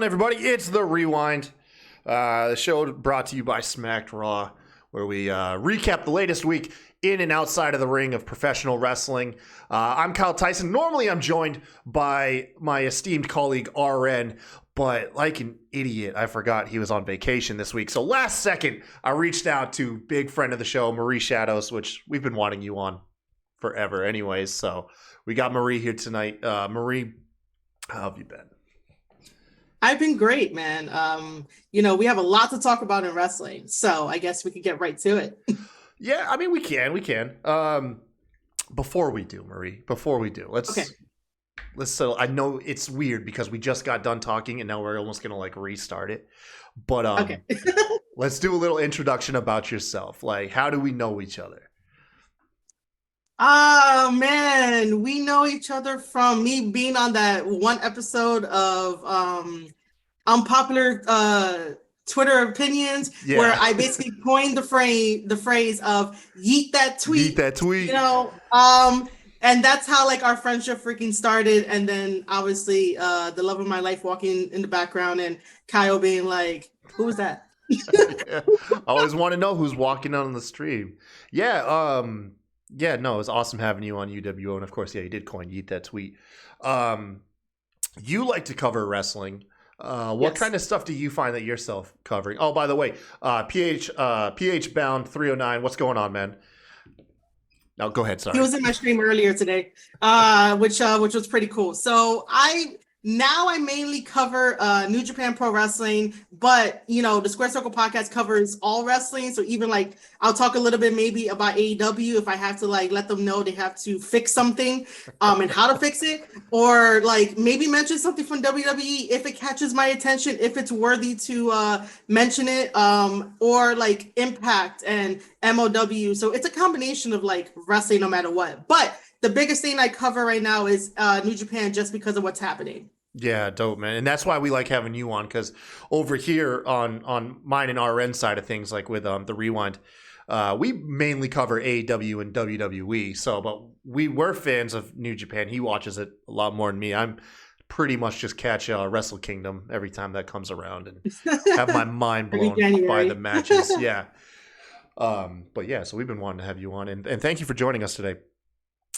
everybody? It's The Rewind, the show brought to you by Smacked Raw, where we recap the latest week in and outside of the ring of professional wrestling. I'm Kyle Tyson. Normally, I'm joined by my esteemed colleague, RN, but like an idiot, I forgot he was on vacation this week. So last second, I reached out to big friend of the show, Marie Shadows, which we've been wanting you on forever anyways. So we got Marie here tonight. Marie, how have you been? I've been great, man. We have a lot to talk about in wrestling, so I guess we could get right to it. Yeah, I mean, we can. Before we do, Marie, let's settle. I know it's weird because we just got done talking and now we're almost going to like restart it. But Okay. let's do a little introduction about yourself. Like, how do we know each other? Oh, man, we know each other from me being on that one episode of unpopular Twitter opinions, where I basically coined the phrase of "yeet that tweet." Yeet that tweet. And that's how like our friendship freaking started. And then obviously the love of my life walking in the background and Kyle being like, "Who was that?" Yeah. I always want to know who's walking on the stream. Yeah. Yeah, no, it was awesome having you on UWO. And of course, yeah, you did coin Yeet That Tweet. You like to cover wrestling. What kind of stuff do you find that yourself covering? Oh, by the way, PH Bound 309, what's going on, man? No, go ahead, sorry. He was in my stream earlier today, which was pretty cool. So I mainly cover New Japan Pro Wrestling, but the Square Circle podcast covers all wrestling. So even like I'll talk a little bit maybe about AEW if I have to like let them know they have to fix something and how to fix it, or like maybe mention something from WWE if it catches my attention, if it's worthy to mention it, or like Impact and MOW. So it's a combination of like wrestling no matter what. But the biggest thing I cover right now is New Japan just because of what's happening. Yeah, dope, man. And that's why we like having you on, because over here on mine and RN side of things, like with the Rewind, we mainly cover AEW and WWE. So, but we're fans of New Japan. He watches it a lot more than me. I'm pretty much just catch Wrestle Kingdom every time that comes around and have my mind blown by the matches. Yeah. But yeah, so we've been wanting to have you on, and thank you for joining us today.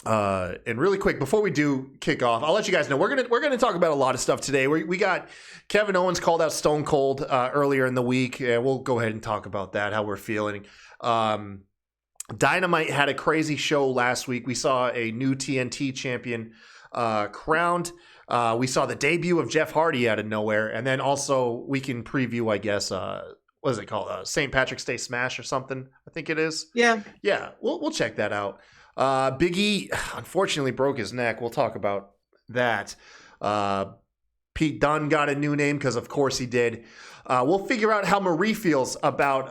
And really quick, before we do kick off, I'll let you guys know we're gonna talk about a lot of stuff today. We got Kevin Owens called out Stone Cold earlier in the week, and we'll go ahead and talk about that, how we're feeling. Dynamite had a crazy show last week. We saw a new TNT champion crowned. We saw the debut of Jeff Hardy out of nowhere, and then also we can preview, I guess, what is it called? St. Patrick's Day Smash or something, I think it is. Yeah. We'll check that out. Big E unfortunately broke his neck. We'll talk about that. Pete Dunne got a new name because of course he did. We'll figure out how Marie feels about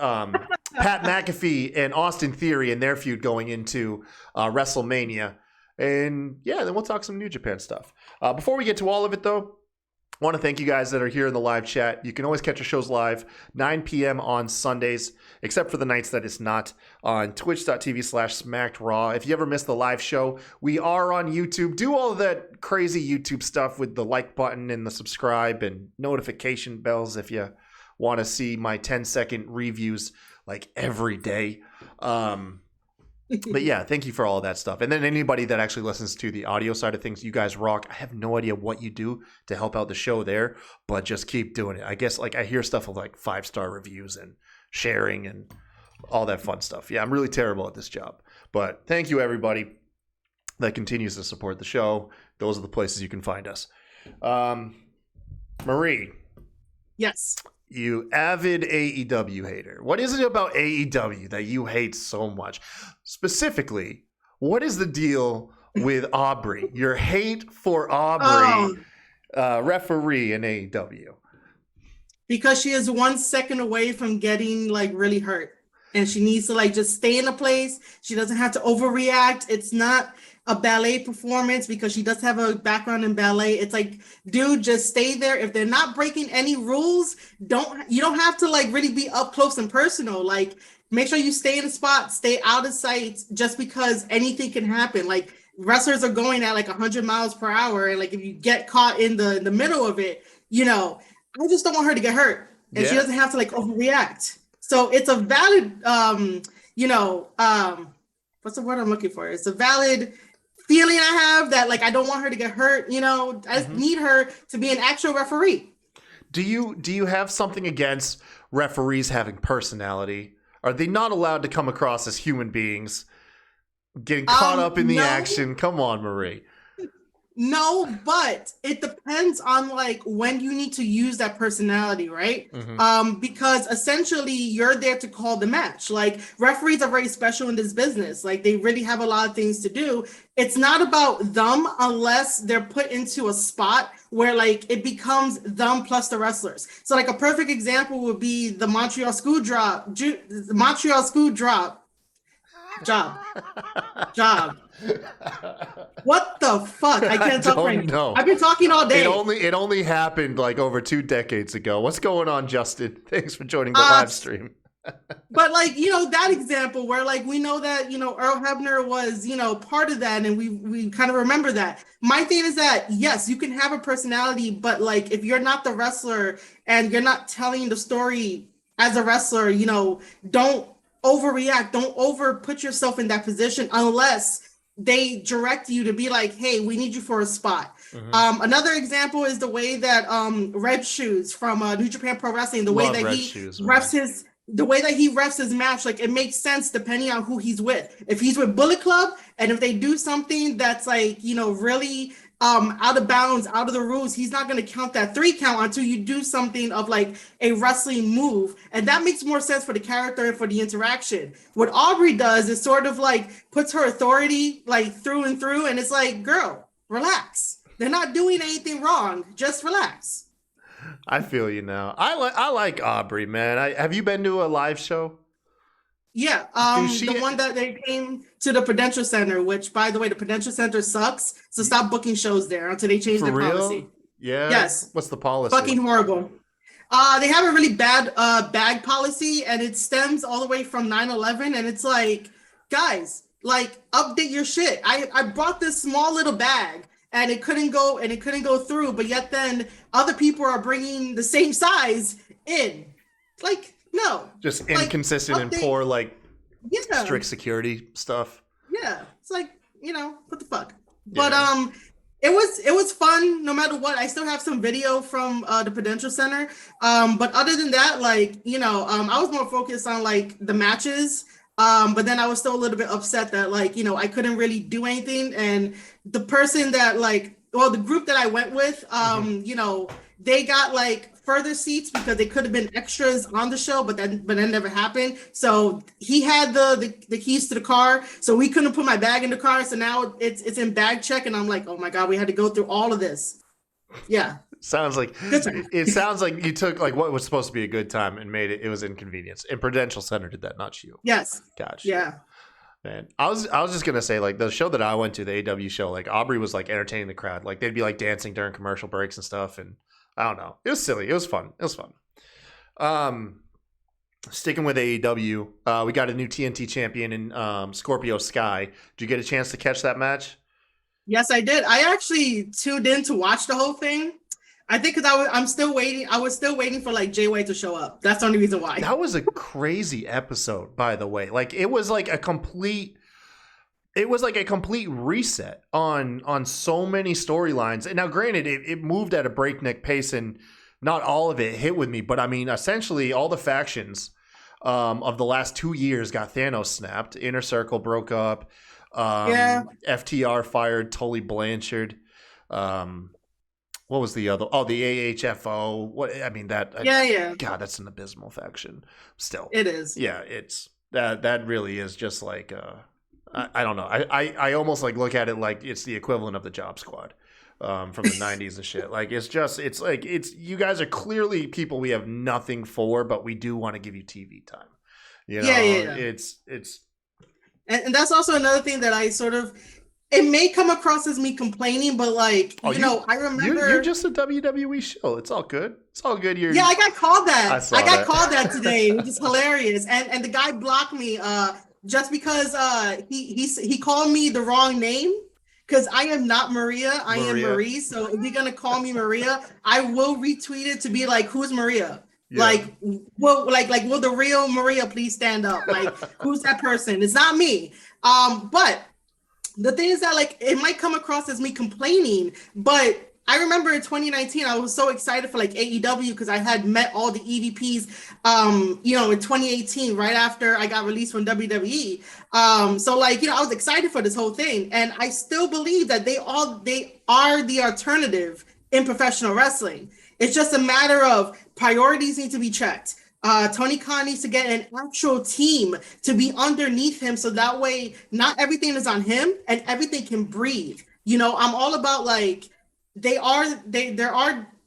Pat McAfee and Austin Theory and their feud going into WrestleMania. And yeah, then we'll talk some New Japan stuff. Before we get to all of it though, I want to thank you guys that are here in the live chat. You can always catch our shows live, 9 p.m. on Sundays, except for the nights that it's not, on twitch.tv/smackedraw. If you ever miss the live show, we are on YouTube. Do all of that crazy YouTube stuff with the like button and the subscribe and notification bells if you want to see my 10-second reviews like every day. But yeah, thank you for all of that stuff. And then anybody that actually listens to the audio side of things, you guys rock. I have no idea what you do to help out the show there, but just keep doing it. I guess like I hear stuff of like 5-star reviews and sharing and all that fun stuff. Yeah, I'm really terrible at this job. But thank you, everybody that continues to support the show. Those are the places you can find us. Marie. Yes. You avid AEW hater. What is it about AEW that you hate so much? Specifically, what is the deal with Aubrey? Your hate for Aubrey, referee in AEW. Because she is 1 second away from getting like really hurt. And she needs to like just stay in a place. She doesn't have to overreact. It's not a ballet performance because she does have a background in ballet. It's like, dude, just stay there. If they're not breaking any rules, you don't have to like really be up close and personal. Like, make sure you stay in the spot, stay out of sight, just because anything can happen. Like, wrestlers are going at like 100 miles per hour. And like, if you get caught in the middle of it, I just don't want her to get hurt, and she Yeah. doesn't have to like overreact. So it's a valid, what's the word I'm looking for? It's a valid feeling I have that like I don't want her to get hurt. I just need her to be an actual referee. Do you have something against referees having personality? Are they not allowed to come across as human beings, getting caught up in the action? Come on, Marie. No, but it depends on like when you need to use that personality, right? Because essentially you're there to call the match. Like referees are very special in this business. Like they really have a lot of things to do. It's not about them unless they're put into a spot where like it becomes them plus the wrestlers. So like a perfect example would be the Montreal School Drop, job. What the fuck? I can't talk right now. I've been talking all day. It only happened like over 2 decades ago. What's going on, Justin? Thanks for joining the live stream. But like, that example where like we know that, Earl Hebner was, part of that, and we kind of remember that. My thing is that yes, you can have a personality, but like if you're not the wrestler and you're not telling the story as a wrestler, don't overreact, don't put yourself in that position unless they direct you to be like, hey, we need you for a spot. Another example is the way that Red Shoes from New Japan Pro Wrestling, the way that he refs his match, like it makes sense depending on who he's with. If he's with Bullet Club, and if they do something that's like, really out of bounds, out of the rules, he's not going to count that 3 count until you do something of like a wrestling move. And that makes more sense for the character and for the interaction. What Aubrey does is sort of like puts her authority like through and through. And it's like, girl, relax. They're not doing anything wrong. Just relax. I feel you now. I like Aubrey, man. Have you been to a live show? Yeah, the one that they came to the Prudential Center, which, by the way, the Prudential Center sucks. So stop booking shows there until they change their policy. Yeah. Yes. What's the policy? Fucking horrible. They have a really bad bag policy, and it stems all the way from 9/11. And it's like, guys, like update your shit. I brought this small little bag, and it couldn't go through. But yet then other people are bringing the same size in. Like. No, just inconsistent and poor, strict security stuff. Yeah, it's like what the fuck. But it was fun no matter what. I still have some video from the Prudential Center. But other than that, I was more focused on like the matches. But then I was still a little bit upset that I couldn't really do anything. And the person that the group that I went with, they got further seats because they could have been extras on the show, but that never happened. So he had the keys to the car, so we couldn't put my bag in the car. So now it's in bag check, and I'm like, oh my god, we had to go through all of this. Yeah, sounds like you took what was supposed to be a good time and made it was inconvenience. And Prudential Center did that, not you. Yes. Gotcha. Yeah. Man, I was just gonna say the show that I went to, the AW show, Aubrey was entertaining the crowd. They'd be dancing during commercial breaks and stuff, and I don't know. It was silly. It was fun. Sticking with AEW, we got a new TNT champion in Scorpio Sky. Did you get a chance to catch that match? Yes, I did. I actually tuned in to watch the whole thing. I think because I'm still waiting. I was still waiting for Jay White to show up. That's the only reason why. That was a crazy episode, by the way. It was a complete reset on so many storylines. And now, granted, it moved at a breakneck pace, and not all of it hit with me. But I mean, essentially, all the factions of the last 2 years got Thanos snapped. Inner Circle broke up. FTR fired Tully Blanchard. What was the other? Oh, the AHFO. What I mean that. God, that's an abysmal faction. Still, it is. Yeah, it's that really is just I don't know. I almost look at it like it's the equivalent of the Job Squad from the 90s and shit. It's you guys are clearly people we have nothing for, but we do want to give you TV time. It's and that's also another thing that I sort of. It may come across as me complaining, but I remember you're just a WWE show. It's all good. It's all good. I got called that. I got called that today, which is hilarious. And the guy blocked me just because he called me the wrong name. because I am not Maria. I am Maria. Marie. So if you're gonna call me Maria, I will retweet it to be like, who's Maria? Yeah. Like, will the real Maria please stand up? Like, who's that person? It's not me. But the thing is that like it might come across as me complaining, but I remember in 2019, I was so excited for like AEW because I had met all the EVPs, in 2018, right after I got released from WWE. So like, I was excited for this whole thing. And I still believe that they are the alternative in professional wrestling. It's just a matter of priorities need to be checked. Tony Khan needs to get an actual team to be underneath him so that way not everything is on him and everything can breathe. I'm all about like, there are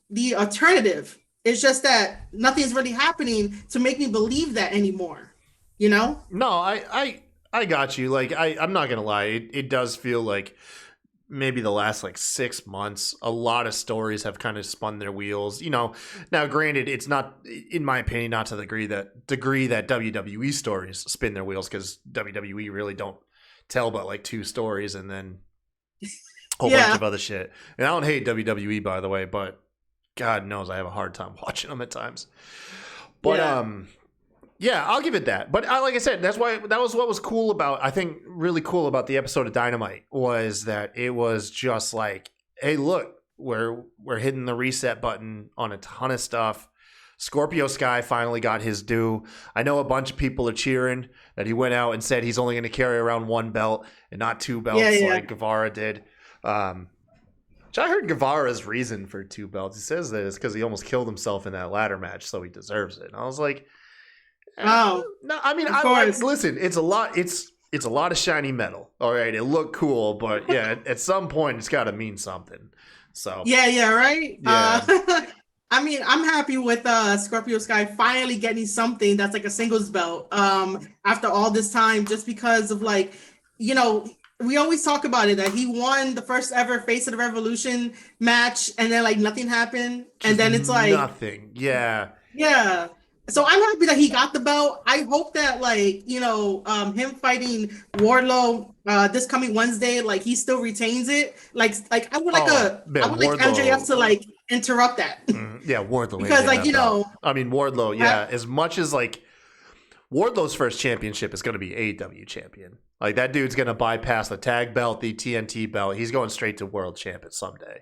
the alternative. It's just that nothing's really happening to make me believe that anymore. No, I got you. Like I'm not gonna lie, it does feel like maybe the last like 6 months, a lot of stories have kind of spun their wheels. Now granted, it's not, in my opinion, not to the degree that WWE stories spin their wheels, because WWE really don't tell but like 2 stories and then whole bunch of other shit. And I don't hate WWE, by the way, but God knows I have a hard time watching them at times. But I'll give it that. But like I said, that was what was cool about, I think really cool about the episode of Dynamite, was that it was just like, hey, look, we're hitting the reset button on a ton of stuff. Scorpio Sky finally got his due. I know a bunch of people are cheering that he went out and said he's only going to carry around 1 belt and not 2 belts like Guevara did. Which I heard Guevara's reason for 2 belts. He says that it's because he almost killed himself in that ladder match, so he deserves it. And I was like, no. I mean, listen. It's a lot. It's a lot of shiny metal. All right, it looked cool, but yeah, at some point, it's got to mean something. So right. Yeah. I mean, I'm happy with Scorpio Sky finally getting something that's like a singles belt after all this time, just because of like, we always talk about it, that he won the first ever Face of the Revolution match and then like nothing happened. And then it's like nothing. Yeah. Yeah. So I'm happy that he got the belt. I hope that like, him fighting Wardlow this coming Wednesday, like he still retains it. Like I would like MJF to like interrupt that. Wardlow. Because like, I mean, Wardlow, as much as like Wardlow's first championship is going to be AEW champion. Like that dude's going to bypass the tag belt, the TNT belt. He's going straight to world champion someday.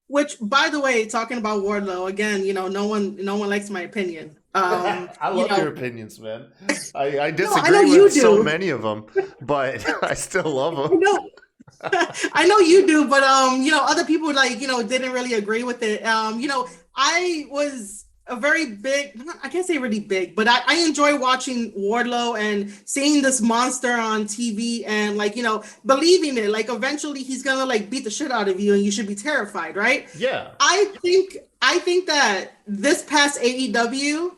Which, by the way, talking about Wardlow again, no one likes my opinion. I love your opinions, man. I disagree with so many of them, but I still love them. I know you do, but other people like didn't really agree with it. I was a very big, I can't say really big, but I enjoy watching Wardlow and seeing this monster on TV and like, believing it, like eventually he's gonna like beat the shit out of you and you should be terrified, right? Yeah. I think that this past AEW,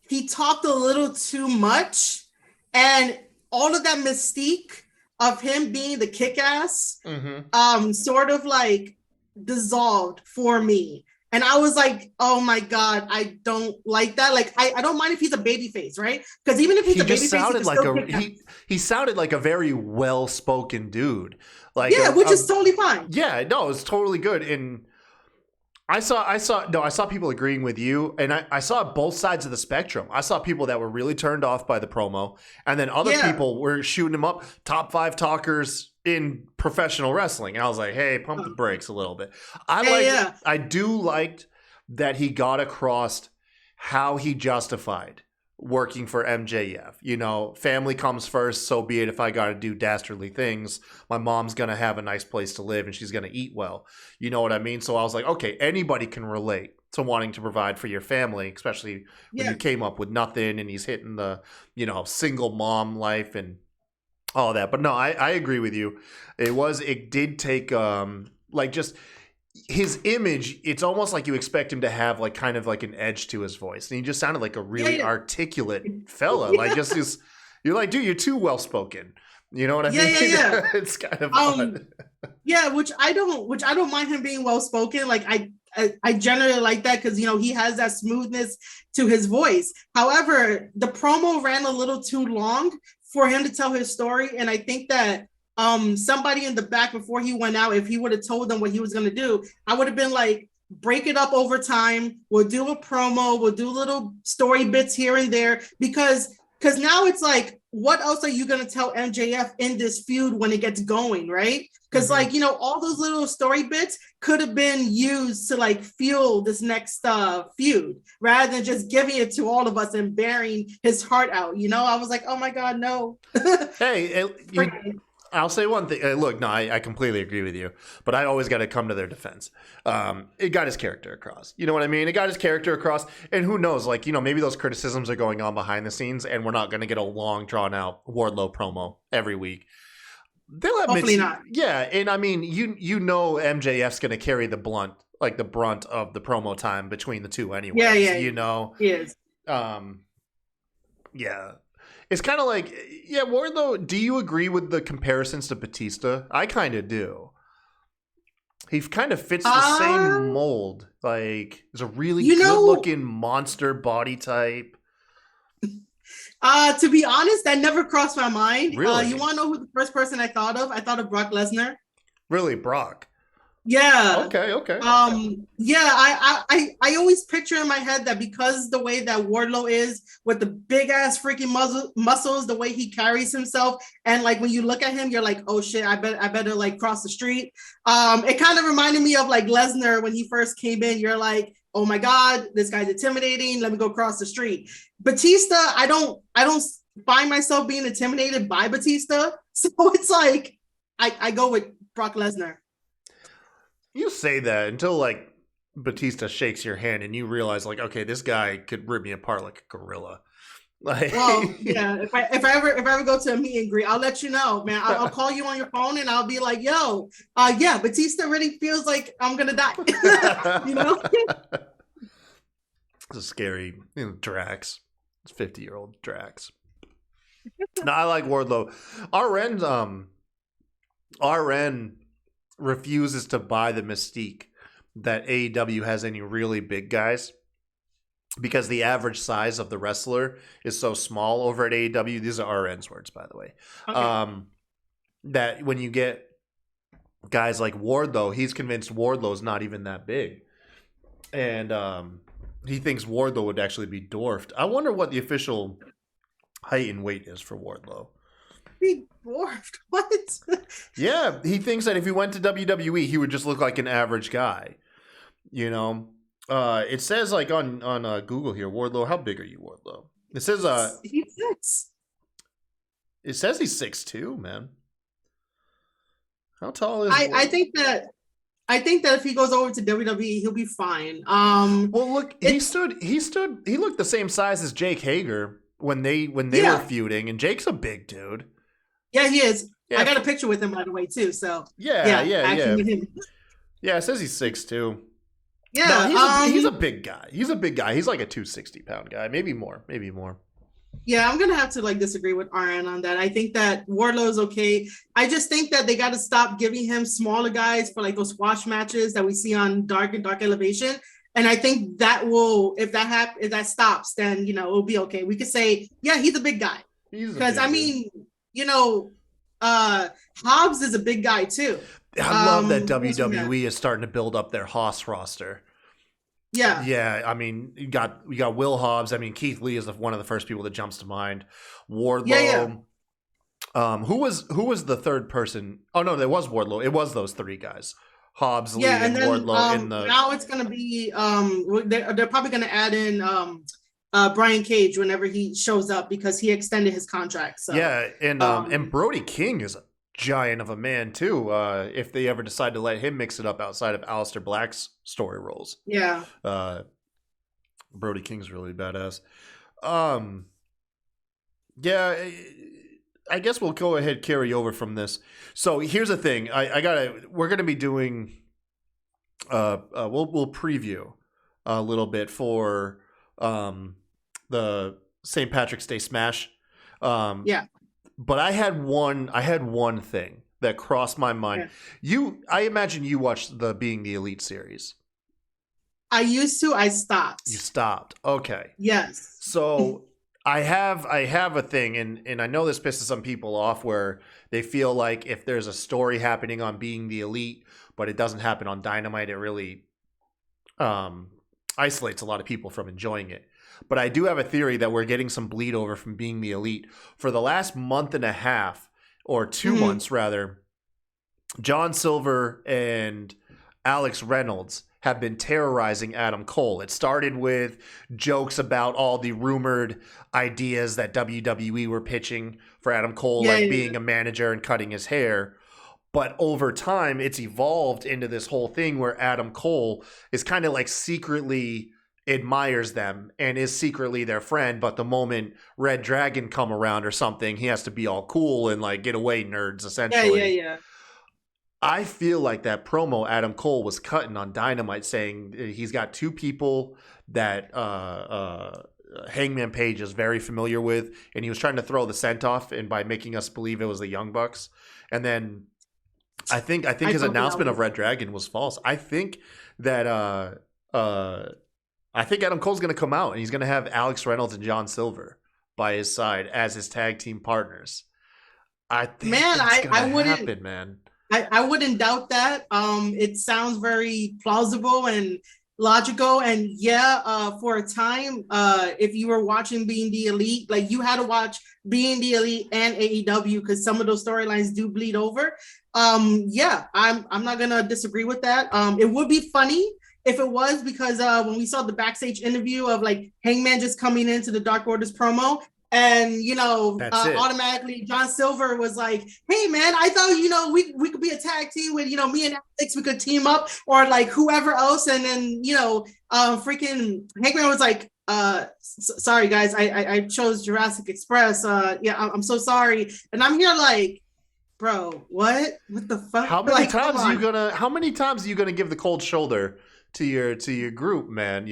he talked a little too much, and all of that mystique of him being the kick-ass sort of like dissolved for me. And I was like, oh my God, I don't like that. Like, I don't mind if he's a babyface, right? Because even if he's a babyface, he sounded like a very well-spoken dude. Like, which is totally fine. Yeah, no, it's totally good. And I saw people agreeing with you, and I saw both sides of the spectrum. I saw people that were really turned off by the promo, and then other people were shooting him up, top 5 talkers in professional wrestling. And I was like, hey, pump the brakes a little bit. I do like that he got across how he justified working for MJF. Family comes first, so be it. If I got to do dastardly things, my mom's going to have a nice place to live and she's going to eat well. You know what I mean? So I was like, okay, anybody can relate to wanting to provide for your family, especially when you came up with nothing and he's hitting the, single mom life and all that. But no, I agree with you. It did take just his image. It's almost like you expect him to have like kind of like an edge to his voice, and he just sounded like a really articulate fella. Like you're like, dude, you're too well spoken. You know what I mean? Yeah. It's kind of odd. Which I don't mind him being well spoken. Like I generally like that because he has that smoothness to his voice. However, the promo ran a little too long for him to tell his story, and I think that somebody in the back before he went out, if he would have told them what he was going to do, I would have been like, break it up over time. We'll do a promo. We'll do little story bits here and there, because now it's like, what else are you going to tell MJF in this feud when it gets going, right? Because like, you know, all those little story bits could have been used to like fuel this next feud, rather than just giving it to all of us and bearing his heart out. You know, I was like, oh my God, no. Hey, I'll say one thing. Look, no, I completely agree with you, but I always got to come to their defense. It got his character across. You know what I mean? It got his character across, and who knows? Like, you know, maybe those criticisms are going on behind the scenes, and we're not going to get a long, drawn-out Wardlow promo every week. They'll admit, hopefully not. Yeah, and I mean, you know, MJF's going to carry the brunt of the promo time between the two, anyway. Yeah. You know, he is. Yeah. It's kind of like, yeah, Wardlow, do you agree with the comparisons to Batista? I kind of do. He kind of fits the same mold. Like, he's a really good-looking monster body type. To be honest, that never crossed my mind. Really? You want to know who the first person I thought of? I thought of Brock Lesnar. Really, Brock? Yeah. Okay. Yeah, I always picture in my head that because the way that Wardlow is, with the big ass freaking muscles, the way he carries himself, and like when you look at him, you're like, oh shit, I better like cross the street. It kind of reminded me of like Lesnar when he first came in. You're like, oh my God, this guy's intimidating. Let me go cross the street. Batista, I don't find myself being intimidated by Batista, so it's like I go with Brock Lesnar. You say that until like Batista shakes your hand and you realize like, okay, this guy could rip me apart like a gorilla. Like, well, yeah. If I ever go to a meet and greet, I'll let you know, man. I'll call you on your phone and I'll be like, yo, yeah, Batista really feels like I'm gonna die. You know? It's a scary, you know, Drax. It's 50-year-old Drax. No, I like Wardlow. RN refuses to buy the mystique that AEW has any really big guys, because the average size of the wrestler is so small over at AEW. These are RN's words, by the way. Okay. That when you get guys like Wardlow, he's convinced Wardlow's not even that big. And he thinks Wardlow would actually be dwarfed. I wonder what the official height and weight is for Wardlow. Be dwarfed? What? Yeah, he thinks that if he went to WWE, he would just look like an average guy. You know, it says like on Google here, Wardlow. How big are you, Wardlow? It says he's 6. It says he's 6'2", man. How tall is? I think that if he goes over to WWE, he'll be fine. Well, look, he looked the same size as Jake Hager when they were feuding, and Jake's a big dude. Yeah, he is. Yeah. I got a picture with him, by the way, too. So yeah. Yeah, it says he's 6'2". Yeah, no, he's a big guy. He's a big guy. He's like a 260-pound guy, maybe more. Yeah, I'm gonna have to like disagree with RN on that. I think that Wardlow is okay. I just think that they got to stop giving him smaller guys for like those squash matches that we see on Dark Elevation. And I think that will, if that stops, then you know it'll be okay. We could say, yeah, he's a big guy. Because I mean, you know, Hobbs is a big guy too. I love that WWE is starting to build up their Haas roster. Yeah. I mean, you got Will Hobbs. I mean, Keith Lee is one of the first people that jumps to mind. Wardlow. Yeah. Who was the third person? Oh no, there was Wardlow. It was those three guys. Hobbs, Lee, and then, Wardlow. Now it's gonna be they're probably gonna add in Brian Cage whenever he shows up because he extended his contract. So yeah, and Brody King is a giant of a man too. If they ever decide to let him mix it up outside of Aleister Black's story roles. Yeah. Brody King's really badass. Yeah, I guess we'll go ahead carry over from this. So here's the thing. We're gonna be doing we'll preview a little bit for the St. Patrick's Day Smash. Yeah. But I had one thing that crossed my mind. Yeah. I imagine you watched the Being the Elite series. I used to. I stopped. You stopped. Okay. Yes. So I have a thing, and I know this pisses some people off where they feel like if there's a story happening on Being the Elite, but it doesn't happen on Dynamite, it really um, isolates a lot of people from enjoying it. But I do have a theory that we're getting some bleed over from Being the Elite. For the last month and a half, or 2 months rather, John Silver and Alex Reynolds have been terrorizing Adam Cole. It started with jokes about all the rumored ideas that WWE were pitching for Adam Cole, being a manager and cutting his hair. But over time, it's evolved into this whole thing where Adam Cole is kind of like secretly admires them and is secretly their friend. But the moment Red Dragon come around or something, he has to be all cool and like, get away, nerds, essentially. Yeah. I feel like that promo Adam Cole was cutting on Dynamite saying he's got 2 people that Hangman Page is very familiar with, and he was trying to throw the scent off and by making us believe it was the Young Bucks. And then I think his announcement of Red Dragon was false. I think that I think Adam Cole's going to come out and he's going to have Alex Reynolds and John Silver by his side as his tag team partners. I think I wouldn't happen, man. I wouldn't doubt that. It sounds very plausible and logical. And for a time, if you were watching Being the Elite, like you had to watch Being the Elite and AEW because some of those storylines do bleed over. I'm not gonna disagree with that. It would be funny if it was because when we saw the backstage interview of like Hangman just coming into the Dark Order's promo. And, automatically John Silver was like, hey, man, I thought, we could be a tag team with, me and Alex, we could team up or like whoever else. And then, freaking Hangman was like, sorry, guys, I chose Jurassic Express. I'm so sorry. And I'm here like, bro, what the fuck? How many times are you gonna give the cold shoulder to your group, man?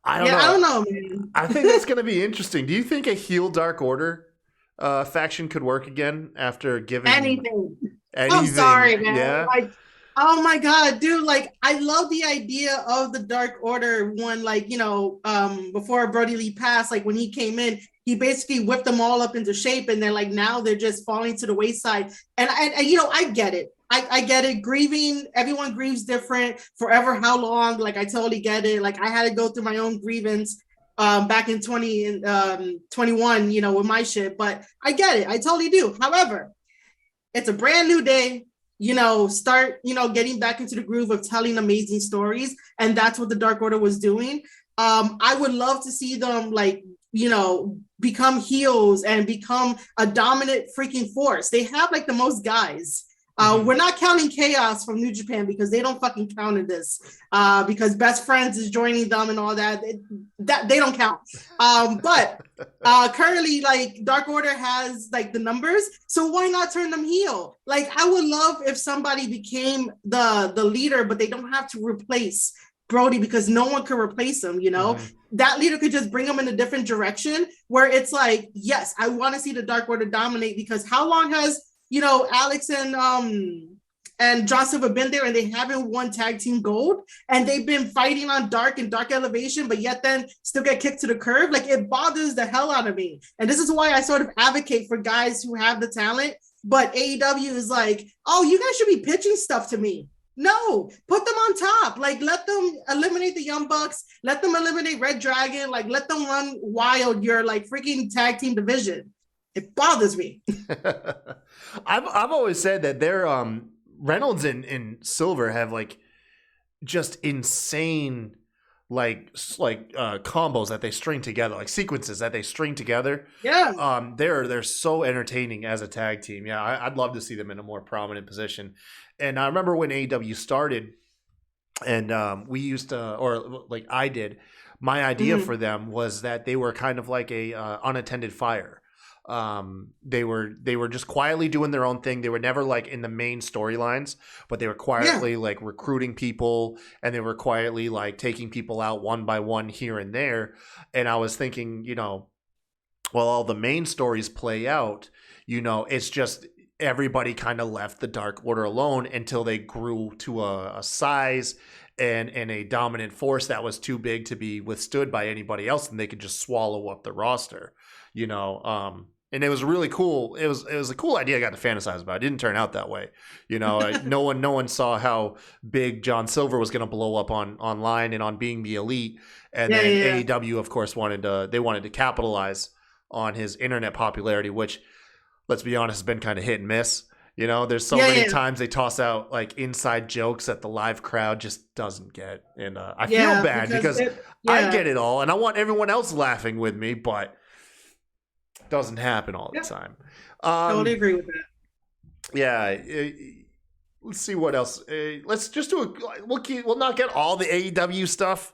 I don't know, man. I think that's going to be interesting. Do you think a heel Dark Order faction could work again after giving anything? I'm sorry, man. Yeah. Like, oh my god, dude! Like, I love the idea of the Dark Order one. Like, before Brody Lee passed, like when he came in, he basically whipped them all up into shape, and then like now they're just falling to the wayside. And I get it. I get it. Grieving, everyone grieves different. Forever, how long? Like, I totally get it. Like, I had to go through my own grievance back in 2021, with my shit. But I get it. I totally do. However, it's a brand new day. Start, getting back into the groove of telling amazing stories. And that's what the Dark Order was doing. I would love to see them, like, become heels and become a dominant freaking force. They have, like, the most guys. We're not counting Chaos from New Japan because they don't fucking count in this because Best Friends is joining them and all that. That they don't count. But currently, like, Dark Order has like the numbers, so why not turn them heel? Like, I would love if somebody became the leader, but they don't have to replace Brody because no one could replace him. That leader could just bring them in a different direction where it's like, yes, I want to see the Dark Order dominate because how long has Alex and John Silver been there and they haven't won tag team gold and they've been fighting on Dark and Dark Elevation, but yet then still get kicked to the curb. Like, it bothers the hell out of me. And this is why I sort of advocate for guys who have the talent, but AEW is like, oh, you guys should be pitching stuff to me. No, put them on top. Like, let them eliminate the Young Bucks. Let them eliminate Red Dragon. Like, let them run wild your like freaking tag team division. It bothers me. I've always said that their Reynolds and Silver have like just insane like combos that they string together, like sequences that they string together. Yeah. They're so entertaining as a tag team. Yeah, I'd love to see them in a more prominent position. And I remember when AEW started, and we used to, or like I did, my idea for them was that they were kind of like a unattended fire. They were just quietly doing their own thing. They were never like in the main storylines, but they were quietly like recruiting people, and they were quietly like taking people out one by one here and there. And I was thinking, while all the main stories play out, it's just everybody kind of left the Dark Order alone until they grew to a size and a dominant force that was too big to be withstood by anybody else, and they could just swallow up the roster, and it was really cool. It was a cool idea I got to fantasize about. It didn't turn out that way. No one saw how big John Silver was going to blow up online and on being the elite. And then AEW, of course, wanted to capitalize on his internet popularity, which, let's be honest, has been kind of hit and miss. There's so many times they toss out like inside jokes that the live crowd just doesn't get. And I feel bad because I get it all and I want everyone else laughing with me, but it doesn't happen all the time. Totally agree with that. Yeah. Let's see what else. Let's just do we'll not get all the AEW stuff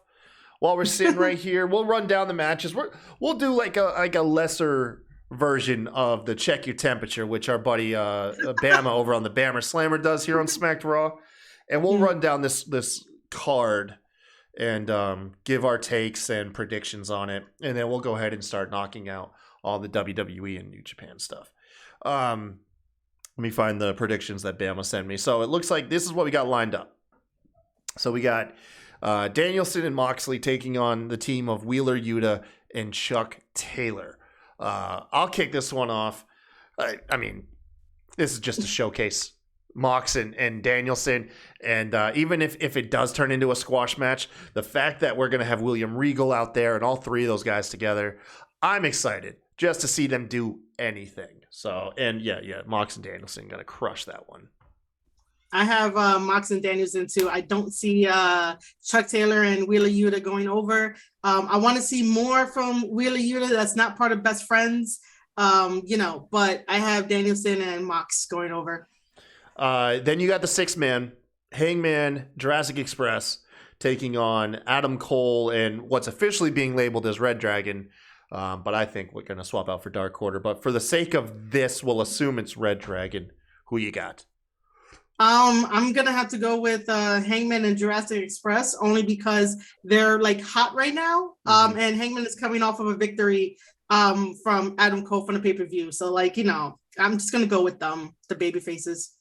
while we're sitting right here. We'll run down the matches. We'll do like a lesser version of the check your temperature, which our buddy Bama over on the Bama Slammer does here on Smacked Raw, and we'll run down this card and give our takes and predictions on it, and then we'll go ahead and start knocking out all the WWE and New Japan stuff. Let me find the predictions that Bama sent me. So it looks like this is what we got lined up. So we got Danielson and Moxley taking on the team of Wheeler Yuta and Chuck Taylor. I'll kick this one off. I mean, this is just to showcase Mox and Danielson. And even if it does turn into a squash match, the fact that we're going to have William Regal out there and all three of those guys together, I'm excited just to see them do anything. So, and Mox and Danielson going to crush that one. I have Mox and Danielson too. I don't see Chuck Taylor and Wheeler Yuta going over. I want to see more from Wheeler Yuta. That's not part of Best Friends, but I have Danielson and Mox going over. Then you got the 6-man, Hangman, Jurassic Express, taking on Adam Cole and what's officially being labeled as Red Dragon. But I think we're going to swap out for Dark Order. But for the sake of this, we'll assume it's Red Dragon. Who you got? I'm gonna have to go with Hangman and Jurassic Express only because they're like hot right now. And Hangman is coming off of a victory from Adam Cole from the pay-per-view. So I'm just gonna go with the baby faces.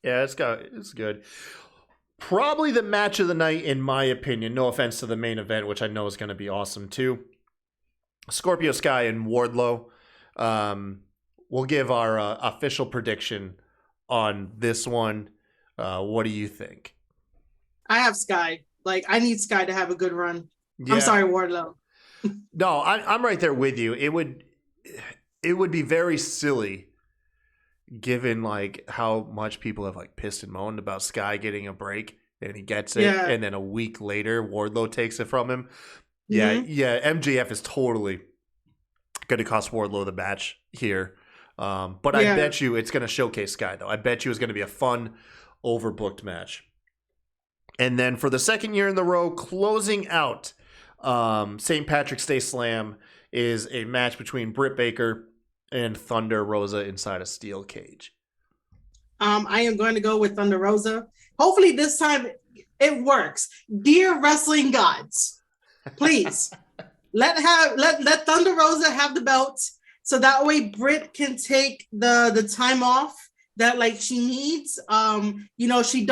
Yeah, it's good. Probably the match of the night, in my opinion. No offense to the main event, which I know is going to be awesome too. Scorpio Sky and Wardlow. We'll give our official prediction on this one. What do you think? I have Sky. I need Sky to have a good run. Yeah. I'm sorry, Wardlow. No, I'm right there with you. It would be very silly given how much people have pissed and moaned about Sky getting a break and he gets it, and then a week later Wardlow takes it from him. Yeah, MJF is totally going to cost Wardlow the match here. But I bet you it's going to showcase Sky, though. I bet you it's going to be a fun, overbooked match. And then for the second year in the row, closing out St. Patrick's Day Slam is a match between Britt Baker and Thunder Rosa inside a steel cage. I am going to go with Thunder Rosa. Hopefully this time it works. Dear wrestling gods, please let Thunder Rosa have the belt. So that way Britt can take the time off that she needs. She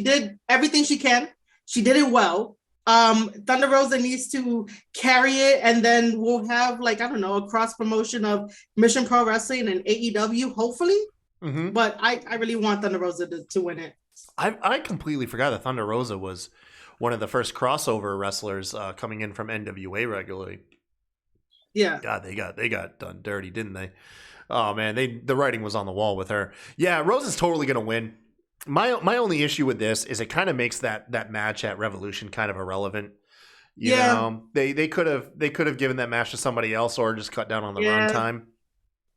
did everything she can. She did it well. Thunder Rosa needs to carry it, and then we'll have a cross promotion of Mission Pro Wrestling and AEW, hopefully. Mm-hmm. But I really want Thunder Rosa to win it. I completely forgot that Thunder Rosa was one of the first crossover wrestlers coming in from NWA regularly. Yeah. God, they got done dirty, didn't they? Oh man, the writing was on the wall with her. Yeah, Rosa's totally gonna win. My only issue with this is it kind of makes that match at Revolution kind of irrelevant. You know, they could have given that match to somebody else or just cut down on the runtime,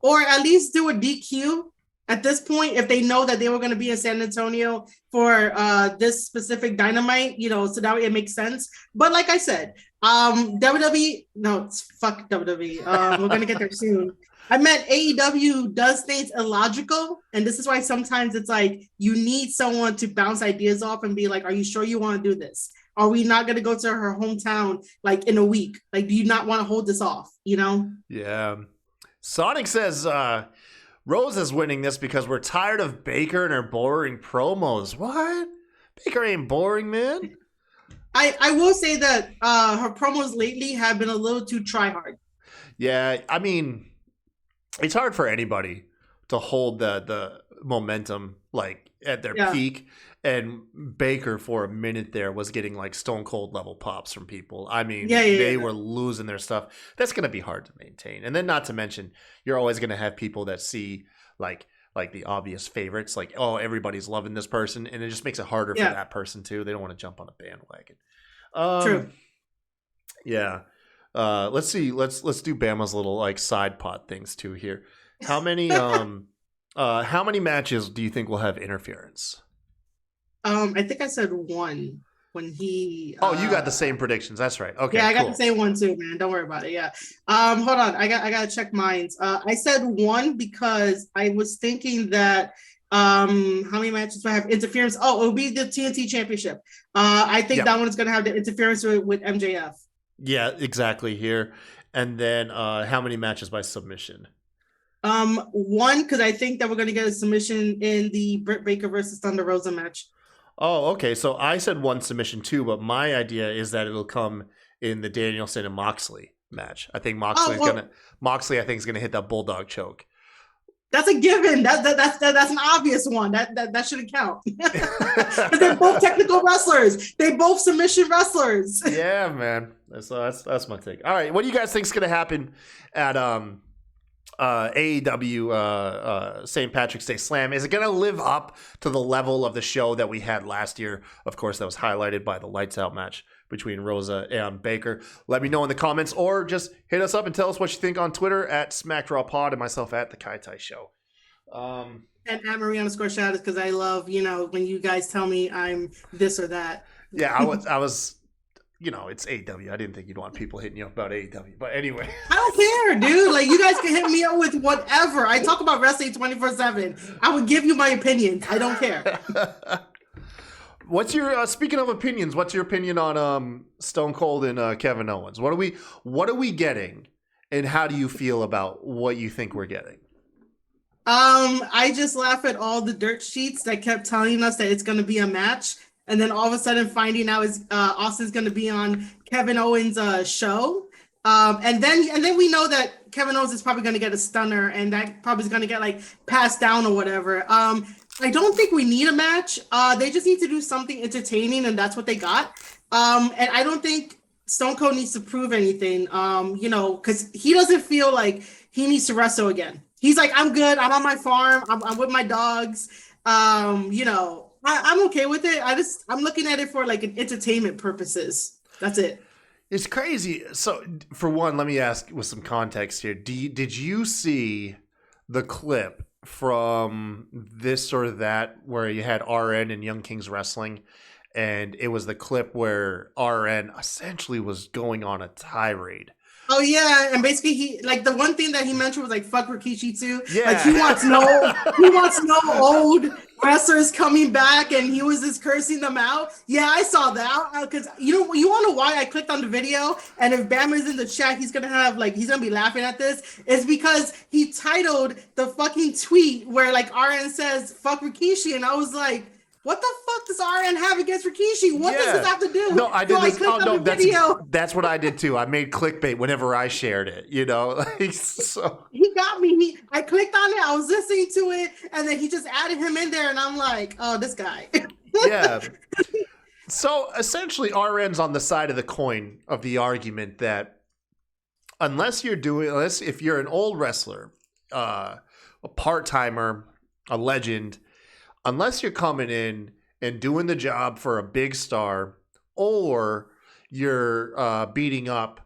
or at least do a DQ at this point if they know that they were going to be in San Antonio for this specific Dynamite. So that way it makes sense. But like I said, WWE, no, fuck WWE. We're gonna get there soon. I meant AEW does things illogical, and this is why sometimes it's you need someone to bounce ideas off and be like, "Are you sure you want to do this? Are we not going to go to her hometown in a week? Do you not want to hold this off?" Yeah. Sonic says Rose is winning this because we're tired of Baker and her boring promos. What? Baker ain't boring, man. I will say that her promos lately have been a little too try hard. Yeah, I mean, it's hard for anybody to hold the momentum like at their Yeah. peak. And Baker for a minute there was getting like stone cold level pops from people. I mean, they Yeah. were losing their stuff. That's going to be hard to maintain. And then not to mention, you're always going to have people that see like the obvious favorites, like, oh, everybody's loving this person, and it just makes it harder for that person too. They don't want to jump on a bandwagon. True. Yeah. Let's see. Let's do Bama's little like side pot things too here. How many matches do you think will have interference? I think I said one when he. Oh, you got the same predictions. That's right. Okay. Yeah, I got the same one too, man. Don't worry about it. Yeah. Hold on. I gotta check mines. I said one because I was thinking that how many matches do I have interference? Oh, it'll be the TNT Championship. I think that one is gonna have the interference with MJF. Yeah, exactly here. And then how many matches by submission? One, because I think that we're gonna get a submission in the Britt Baker versus Thunder Rosa match. Oh, okay. So I said one submission too, but my idea is that it'll come in the Danielson and Moxley match. I think Moxley I think is gonna hit that bulldog choke. That's a given. That's an obvious one. That shouldn't count. Because they're both technical wrestlers. They both submission wrestlers. Yeah, man. That's my take. All right, what do you guys think is gonna happen at AEW St. Patrick's Day Slam? Is it going to live up to the level of the show that we had last year? Of course, that was highlighted by the lights out match between Rosa and Baker. Let me know in the comments, or just hit us up and tell us what you think on Twitter at SmackDrawPod and myself at the Kai Tai Show. And at Marie_Shadows, because I love, when you guys tell me I'm this or that. Yeah, I was it's AEW. I didn't think you'd want people hitting you up about AEW. But anyway. I don't care, dude. Like, you guys can hit me up with whatever. I talk about wrestling 24/7. I would give you my opinions. I don't care. What's your speaking of opinions, what's your opinion on Stone Cold and Kevin Owens? What are we getting, and how do you feel about what you think we're getting? I just laugh at all the dirt sheets that kept telling us that it's going to be a match. And then all of a sudden finding out is Austin's going to be on Kevin Owens' show. And then we know that Kevin Owens is probably going to get a stunner, and that probably is going to get like passed down or whatever. I don't think we need a match. They just need to do something entertaining, and that's what they got. And I don't think Stone Cold needs to prove anything, because he doesn't feel like he needs to wrestle again. He's like, I'm good. I'm on my farm. I'm with my dogs. I'm okay with it. I'm looking at it for like an entertainment purposes. That's it. It's crazy. So for one, let me ask with some context here. Did you see the clip from this or that where you had RN and Young Kings wrestling? And it was the clip where RN essentially was going on a tirade. Oh yeah, and basically he like the one thing that he mentioned was like fuck Rikishi too. Yeah. Like he wants no old wrestlers coming back, and he was just cursing them out. Yeah, I saw that because you want to know why I clicked on the video, and if Bama's in the chat, he's gonna be laughing at this. It's because he titled the fucking tweet where like RN says fuck Rikishi, and I was like, what the fuck does RN have against Rikishi? What does this have to do? No, I did this. Video. That's what I did too. I made clickbait whenever I shared it, so. He got me. I clicked on it. I was listening to it, and then he just added him in there, and I'm like, oh, this guy. Yeah. So essentially, RN's on the side of the coin of the argument that unless if you're an old wrestler, a part-timer, a legend, unless you're coming in and doing the job for a big star, or you're beating up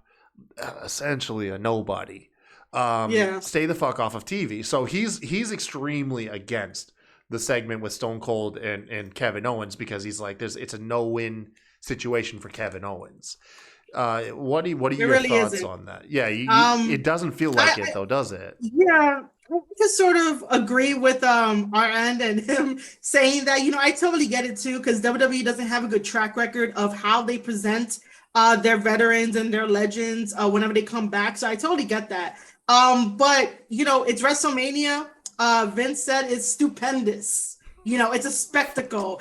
essentially a nobody, stay the fuck off of TV. So he's extremely against the segment with Stone Cold and Kevin Owens, because he's like, it's a no-win situation for Kevin Owens. What are your really thoughts isn't. on that? Yeah, it doesn't feel like it though, does it? Yeah. I just sort of agree with our end and him saying that, I totally get it too, because WWE doesn't have a good track record of how they present their veterans and their legends whenever they come back. So I totally get that. But, it's WrestleMania. Vince said it's stupendous. It's a spectacle.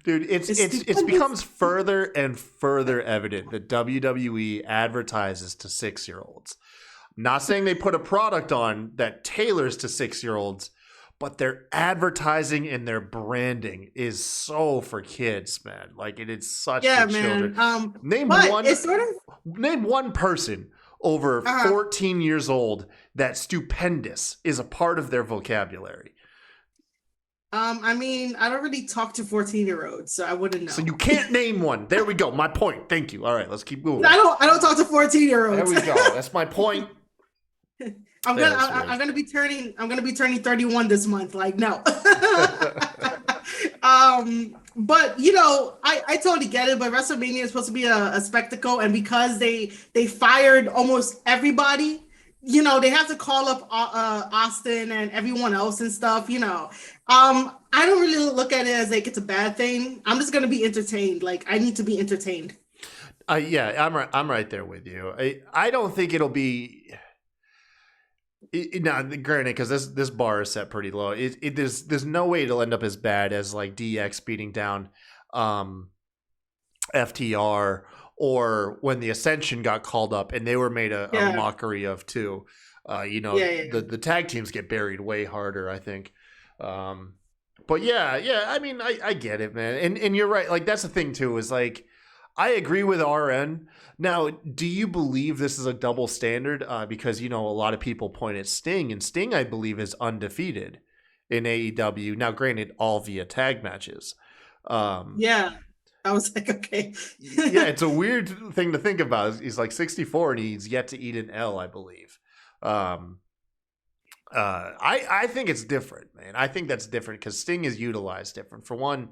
Dude, it's becomes further and further evident that WWE advertises to 6-year-olds. Not saying they put a product on that tailors to 6-year-olds, but their advertising and their branding is so for kids, man. Like it is such for children. Name one person over 14 years old that stupendous is a part of their vocabulary. I mean, I don't really talk to 14-year-olds, so I wouldn't know. So you can't name one. There we go. My point. Thank you. All right, let's keep moving. I don't talk to 14-year-olds. There we go. That's my point. I'm gonna be turning 31 this month. Like, no. But I totally get it. But WrestleMania is supposed to be a spectacle, and because they fired almost everybody, they have to call up Austin and everyone else and stuff. I don't really look at it as like it's a bad thing. I'm just gonna be entertained. Like, I need to be entertained. Yeah, I'm right there with you. I don't think it'll be. Now, granted, because this bar is set pretty low. There's no way it'll end up as bad as like DX beating down FTR, or when the Ascension got called up and they were made a mockery of too. The tag teams get buried way harder, I think. But yeah. I mean, I get it, man, and you're right. Like that's the thing too. Is like I agree with RN. Now, do you believe this is a double standard? Because, a lot of people point at Sting, and Sting, I believe, is undefeated in AEW. Now, granted, all via tag matches. Yeah. I was like, okay. Yeah, it's a weird thing to think about. He's like 64, and he's yet to eat an L, I believe. I think it's different, man. I think that's different because Sting is utilized different. For one,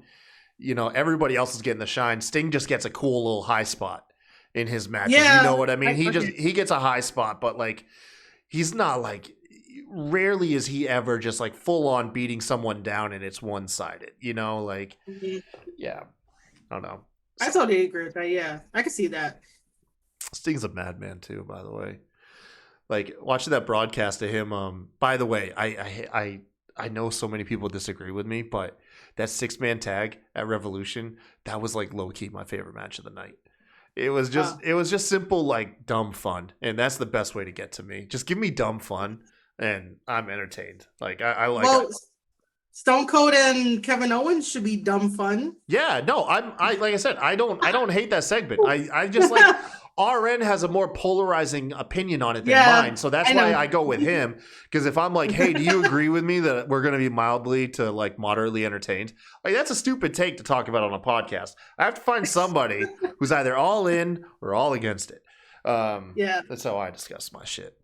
everybody else is getting the shine. Sting just gets a cool little high spot in his matches. Yeah, you know what I mean? He gets a high spot, but like he's not like rarely is he ever just like full on beating someone down and it's one-sided, like yeah. I don't know. I totally agree with that. Yeah. I can see that. Sting's a madman too, by the way. Like watching that broadcast of him, by the way, I know so many people disagree with me, but that 6-man tag at Revolution, that was like low key my favorite match of the night. It was just simple, like dumb fun. And that's the best way to get to me. Just give me dumb fun and I'm entertained. Like I like it. Stone Cold and Kevin Owens should be dumb fun. Yeah, no, I like I said, I don't hate that segment. I just like RN has a more polarizing opinion on it than mine. So that's why I go with him. Because if I'm like, hey, do you agree with me that we're going to be mildly to like moderately entertained? Like that's a stupid take to talk about on a podcast. I have to find somebody who's either all in or all against it. That's how I discuss my shit.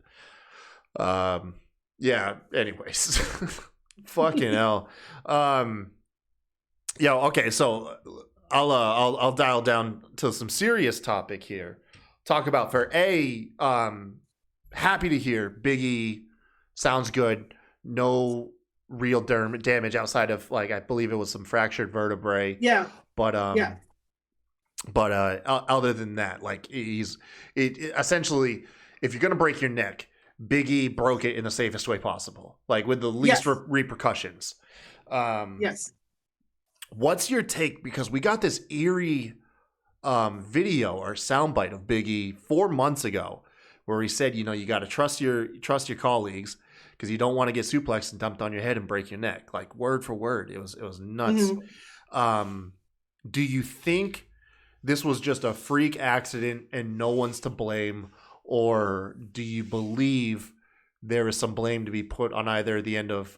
Anyways. Fucking hell. Okay, so I'll dial down to some serious topic here. Talk about happy to hear Big E sounds good. No real damage outside of like I believe it was some fractured vertebrae. Yeah. But other than that, like essentially if you're gonna break your neck, Big E broke it in the safest way possible, like with the least repercussions. Yes. What's your take? Because we got this eerie video or soundbite of Big E 4 months ago where he said, you got to trust your colleagues because you don't want to get suplexed and dumped on your head and break your neck. Like word for word. It was nuts. Mm-hmm. Do you think this was just a freak accident and no one's to blame? Or do you believe there is some blame to be put on either the end of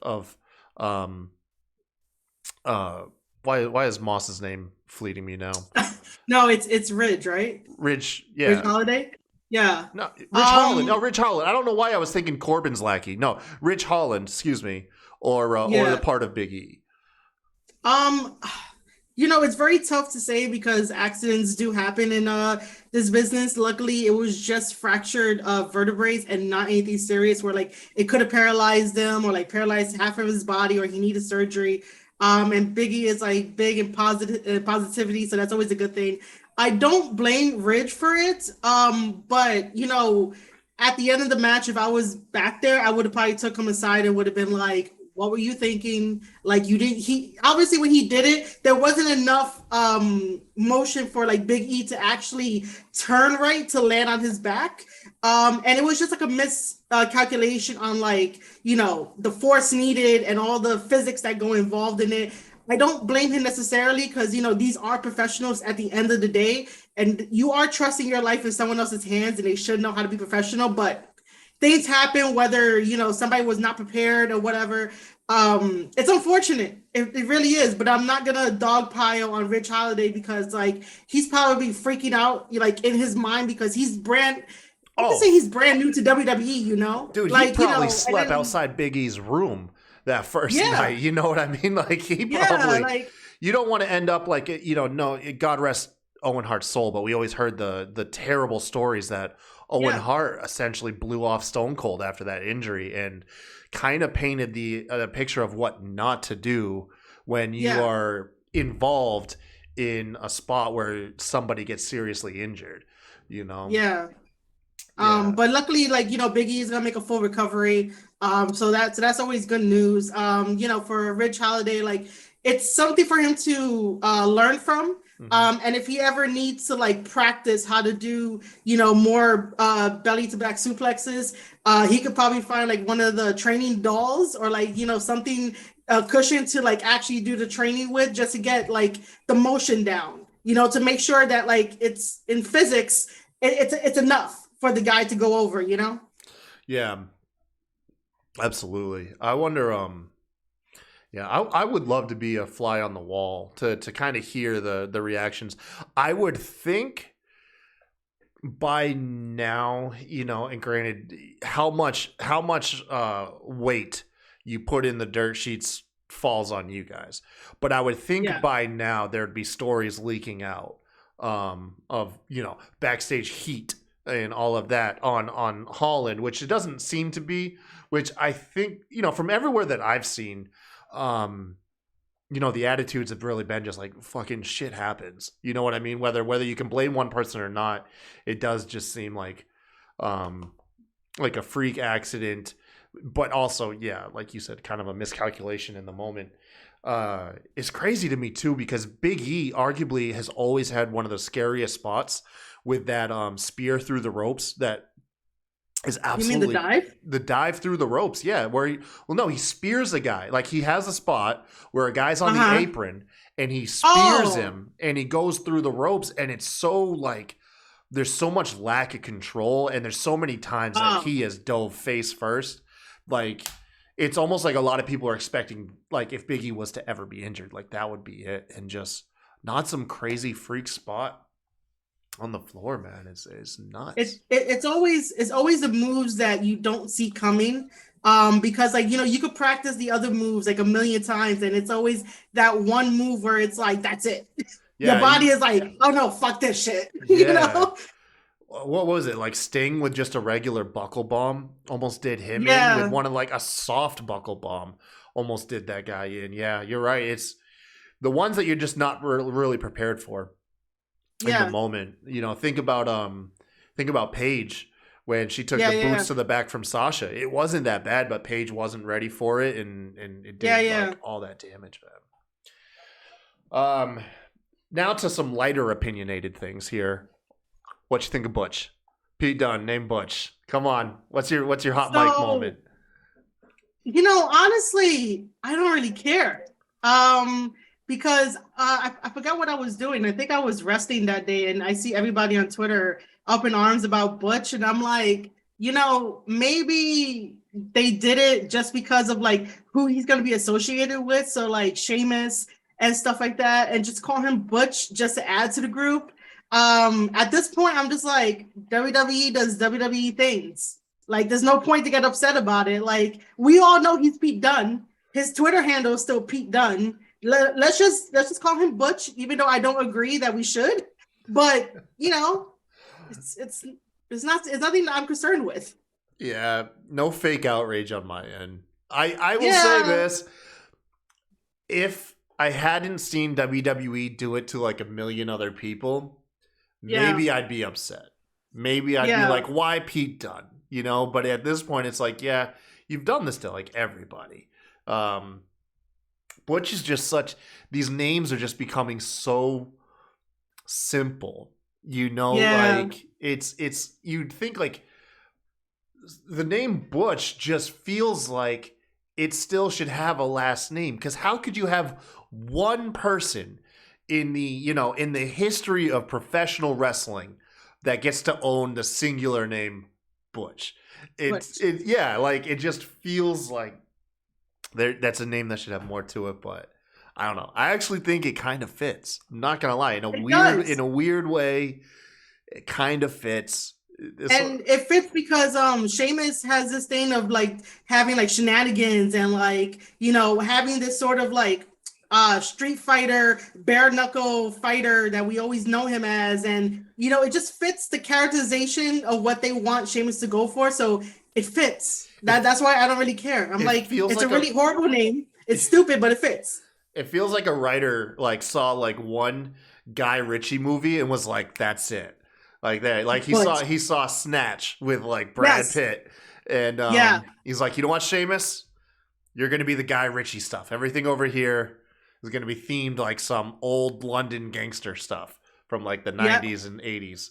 why is Moss's name fleeting me now? No, it's Ridge, right? Ridge, yeah. Ridge Holiday? Yeah. No, Rich Holland. No, Rich Holland. I don't know why I was thinking Corbin's lackey. No, Rich Holland, excuse me. Or the part of Big E. It's very tough to say because accidents do happen in this business. Luckily, it was just fractured vertebrae and not anything serious where like it could have paralyzed them or like paralyzed half of his body or he needed surgery. And Biggie is like big in positivity, so that's always a good thing. I don't blame Ridge for it, but at the end of the match, if I was back there, I would have probably took him aside and would have been like, What were you thinking? Like, you didn't, he obviously when he did it, there wasn't enough motion for like Big E to actually turn right to land on his back. And it was just like a miscalculation on like, the force needed and all the physics that go involved in it. I don't blame him necessarily because, these are professionals at the end of the day, and you are trusting your life in someone else's hands and they should know how to be professional, but things happen, whether, somebody was not prepared or whatever. It's unfortunate. It really is, but I'm not going to dogpile on Rich Holiday because like, he's probably freaking out like in his mind because he's brand new to WWE, Dude, like, he probably slept outside Big E's room that first night. You know what I mean? Like he probably, like, you don't want to end up like, no, God rest Owen Hart's soul, but we always heard the terrible stories that Owen Hart essentially blew off Stone Cold after that injury and kind of painted the picture of what not to do when you are involved in a spot where somebody gets seriously injured, Yeah. But luckily, like, Big E is gonna make a full recovery. So that's always good news. For Rich Holiday, like, it's something for him to learn from. And if he ever needs to like practice how to do, more belly to back suplexes, he could probably find like one of the training dolls or like, something cushion to like actually do the training with just to get like the motion down, to make sure that like it's in physics, it's enough for the guy to go over, Yeah, absolutely. I wonder, I would love to be a fly on the wall to kind of hear the reactions. I would think by now, and granted, how much weight you put in the dirt sheets falls on you guys. But I would think by now there'd be stories leaking out of, backstage heat and all of that on Holland, which it doesn't seem to be, which I think, from everywhere that I've seen, the attitudes have really been just like fucking shit happens. You know what I mean? Whether you can blame one person or not, it does just seem like a freak accident, but also, like you said, kind of a miscalculation in the moment. It's crazy to me too, because Big E arguably has always had one of the scariest spots with that spear through the ropes that is absolutely... You mean the dive? The dive through the ropes, where he spears a guy. Like he has a spot where a guy's on the apron and he spears him and he goes through the ropes, and it's so like there's so much lack of control, and there's so many times that he has dove face first. Like it's almost like a lot of people are expecting, like, if Big E was to ever be injured, like that would be it, and just not some crazy freak spot on the floor, man. It's nuts. It's always the moves that you don't see coming, because like, you could practice the other moves like a million times, and it's always that one move where it's like, that's it. Your body is like, oh no, fuck this shit. What was it, like Sting with just a regular buckle bomb almost did him in, with one of like a soft buckle bomb almost did that guy in. Yeah, you're right. It's the ones that you're just not really prepared for in the moment. Think about Paige when she took the boots to the back from Sasha. It wasn't that bad, but Paige wasn't ready for it, and it did like all that damage, man. Now to some lighter opinionated things here. What you think of Butch? Pete Dunne, name Butch. Come on. What's your hot mic moment? Honestly, I don't really care. Because I forgot what I was doing. I think I was resting that day, and I see everybody on Twitter up in arms about Butch, and I'm like, maybe they did it just because of like who he's going to be associated with. So like Sheamus and stuff like that, and just call him Butch just to add to the group. At this point, I'm just like, WWE does WWE things. Like, there's no point to get upset about it. Like, we all know he's Pete Dunne. His Twitter handle is still Pete Dunne. Let's just call him Butch, even though I don't agree that we should. But it's nothing that I'm concerned with. Yeah, no fake outrage on my end. I will say this: if I hadn't seen WWE do it to like a million other people, maybe I'd be upset. Maybe I'd be like, why Pete Dunne? But at this point, it's like, you've done this to like everybody. Um, Butch is just these names are just becoming so simple. Like it's you'd think like the name Butch just feels like it still should have a last name, because how could you have one person in the history of professional wrestling that gets to own the singular name Butch? It just feels like that's a name that should have more to it, but I don't know. I actually think it kind of fits. I'm not gonna lie. In a weird way, it kind of fits. It fits because Sheamus has this thing of like having like shenanigans and like, having this sort of like street fighter, bare knuckle fighter that we always know him as, and it just fits the characterization of what they want Sheamus to go for, so it fits. That's why I don't really care. I'm like, it's a really horrible name. It's stupid, but it fits. It feels like a writer like saw like one Guy Ritchie movie and was like, that's it. Like that, like he saw Snatch with like Brad Pitt, and he's like, you know what, Sheamus, you're gonna be the Guy Ritchie stuff. Everything over here is gonna be themed like some old London gangster stuff from like the 90s and 80s.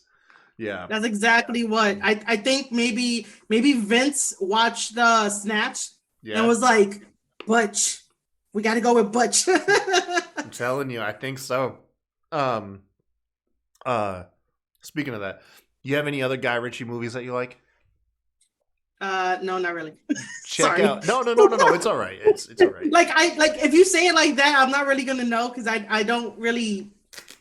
Yeah, that's exactly what I think. Maybe Vince watched the Snatch and was like, Butch, we got to go with Butch. I'm telling you, I think so. Speaking of that, you have any other Guy Ritchie movies that you like? No, not really. Check out. No. It's all right. It's all right. Like if you say it like that, I'm not really gonna know, because I don't really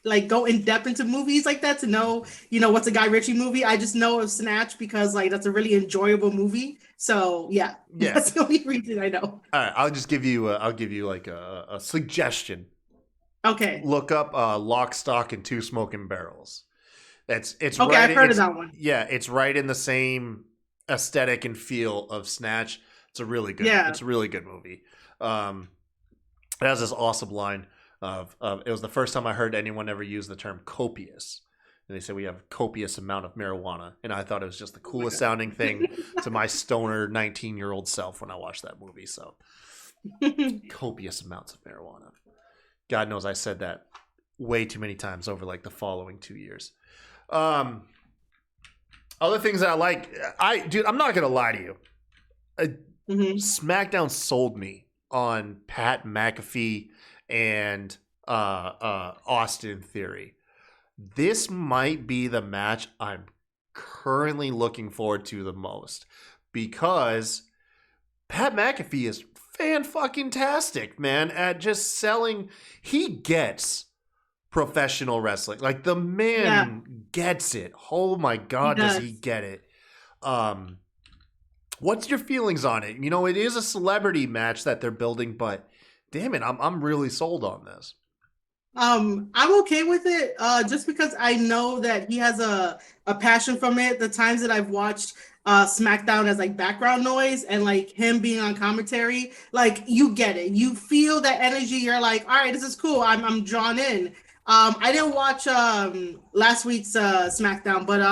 like go in depth into movies like that to know what's a Guy Ritchie movie. I just know of Snatch because like that's a really enjoyable movie. So yeah, that's the only reason I know. All right, I'll give you like a suggestion. Okay. Look up Lock, Stock, and Two Smoking Barrels. It's okay. Right, I've heard of that one. Yeah, it's right in the same aesthetic and feel of Snatch. It's a really good. Yeah. It's a really good movie. It has this awesome line of it was the first time I heard anyone ever use the term copious. And they say we have a copious amount of marijuana, and I thought it was just the coolest sounding thing to my stoner 19-year-old self when I watched that movie. So copious amounts of marijuana. God knows I said that way too many times over like the following 2 years. Other things that I like, I'm not gonna lie to you. SmackDown sold me on Pat McAfee and Austin Theory. This might be the match I'm currently looking forward to the most, because Pat McAfee is fan-fucking-tastic, man, at just selling. He gets professional wrestling. Like, the man gets it. Oh my God, does he get it. What's your feelings on it? It is a celebrity match that they're building, but damn it, I'm really sold on this. I'm okay with it, just because I know that he has a passion from it. The times that I've watched SmackDown as like background noise, and like him being on commentary, like you get it. You feel that energy. You're like, all right, this is cool. I'm drawn in. I didn't watch last week's SmackDown, but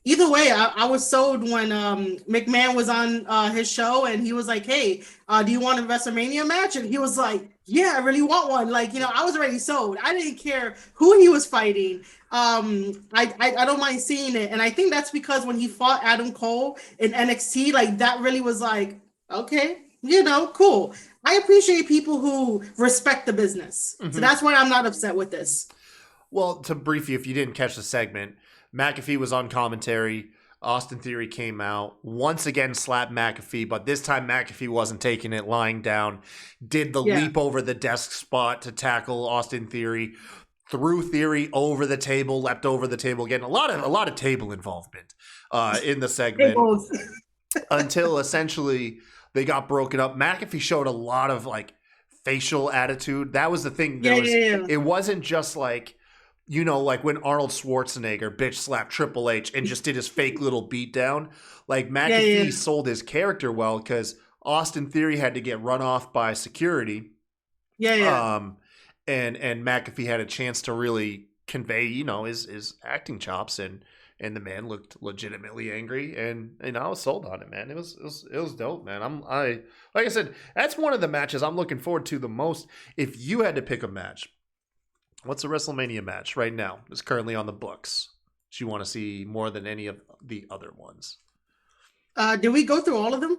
either way, I was sold when McMahon was on his show, and he was like, hey, do you want a WrestleMania match? And he was like, yeah, I really want one. Like, I was already sold. I didn't care who he was fighting. I don't mind seeing it. And I think that's because when he fought Adam Cole in NXT, like that really was like, okay, cool. I appreciate people who respect the business. So that's why I'm not upset with this. Well, to brief you, if you didn't catch the segment, McAfee was on commentary. Austin Theory came out, once again slapped McAfee, but this time McAfee wasn't taking it, lying down, did the leap over the desk spot to tackle Austin Theory, threw Theory over the table, leapt over the table again. A lot of table involvement in the segment until essentially they got broken up. McAfee showed a lot of like facial attitude. That was the thing. It wasn't just like, like when Arnold Schwarzenegger bitch slapped Triple H and just did his fake little beatdown. Like McAfee sold his character well, because Austin Theory had to get run off by security. And McAfee had a chance to really convey, his acting chops and and the man looked legitimately angry, and I was sold on it, man. It was dope, man. Like I said, that's one of the matches I'm looking forward to the most. If you had to pick a match, what's a WrestleMania match right now that's currently on the books that you want to see more than any of the other ones? Did we go through all of them?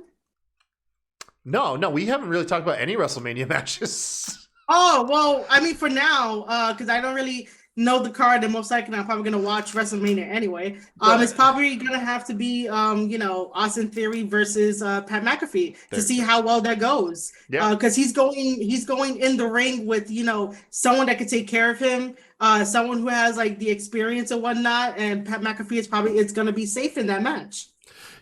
No, we haven't really talked about any WrestleMania matches. Oh, well, I mean, for now, because I don't really know the card, and most likely I'm probably going to watch WrestleMania anyway. It's probably going to have to be, Austin Theory versus Pat McAfee to see how well that goes. Yeah. Because he's going in the ring with, someone that can take care of him, someone who has like the experience and whatnot, and Pat McAfee it's going to be safe in that match.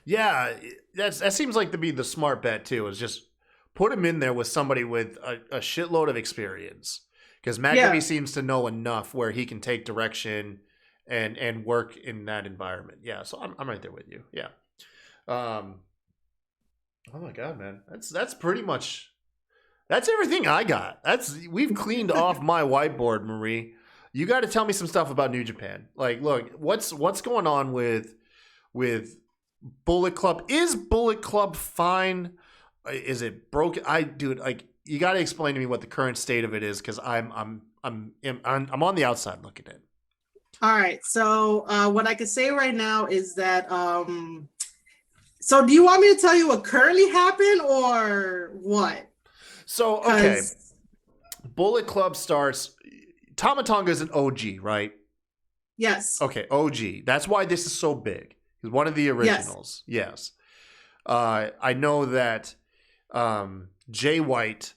Yeah, that seems like to be the smart bet too. Is just put him in there with somebody with a shitload of experience, because McAfee seems to know enough where he can take direction and work in that environment. Yeah, so I'm right there with you. Yeah. Oh my god, man, that's pretty much everything I got. We've cleaned off my whiteboard, Marie. You got to tell me some stuff about New Japan. Like, look, what's going on with Bullet Club? Is Bullet Club fine? Is it broken? You got to explain to me what the current state of it is, because I'm on the outside looking in. All right. So what I can say right now is that. So do you want me to tell you what currently happened or what? So okay, Bullet Club starts. Tama Tonga is an OG, right? Yes. Okay, OG. That's why this is so big. He's one of the originals. Yes. I know that Jay White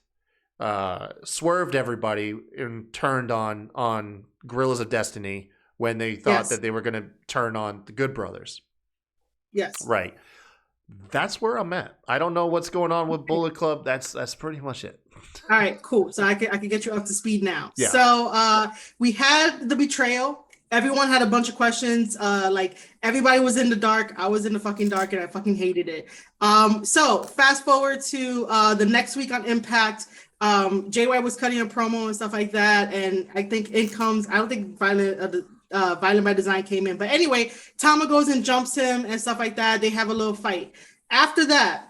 swerved everybody and turned on Guerrillas of Destiny when they thought that they were going to turn on the Good Brothers. Yes. Right. That's where I'm at. I don't know what's going on with Bullet Club. That's pretty much it. All right, cool. So I can get you up to speed now. Yeah. So we had the betrayal. Everyone had a bunch of questions. Like everybody was in the dark. I was in the fucking dark, and I fucking hated it. So fast forward to the next week on Impact. Jay White was cutting a promo and stuff like that, and I think it comes. I don't think Violent by Design came in, but anyway, Tama goes and jumps him and stuff like that. They have a little fight. After that,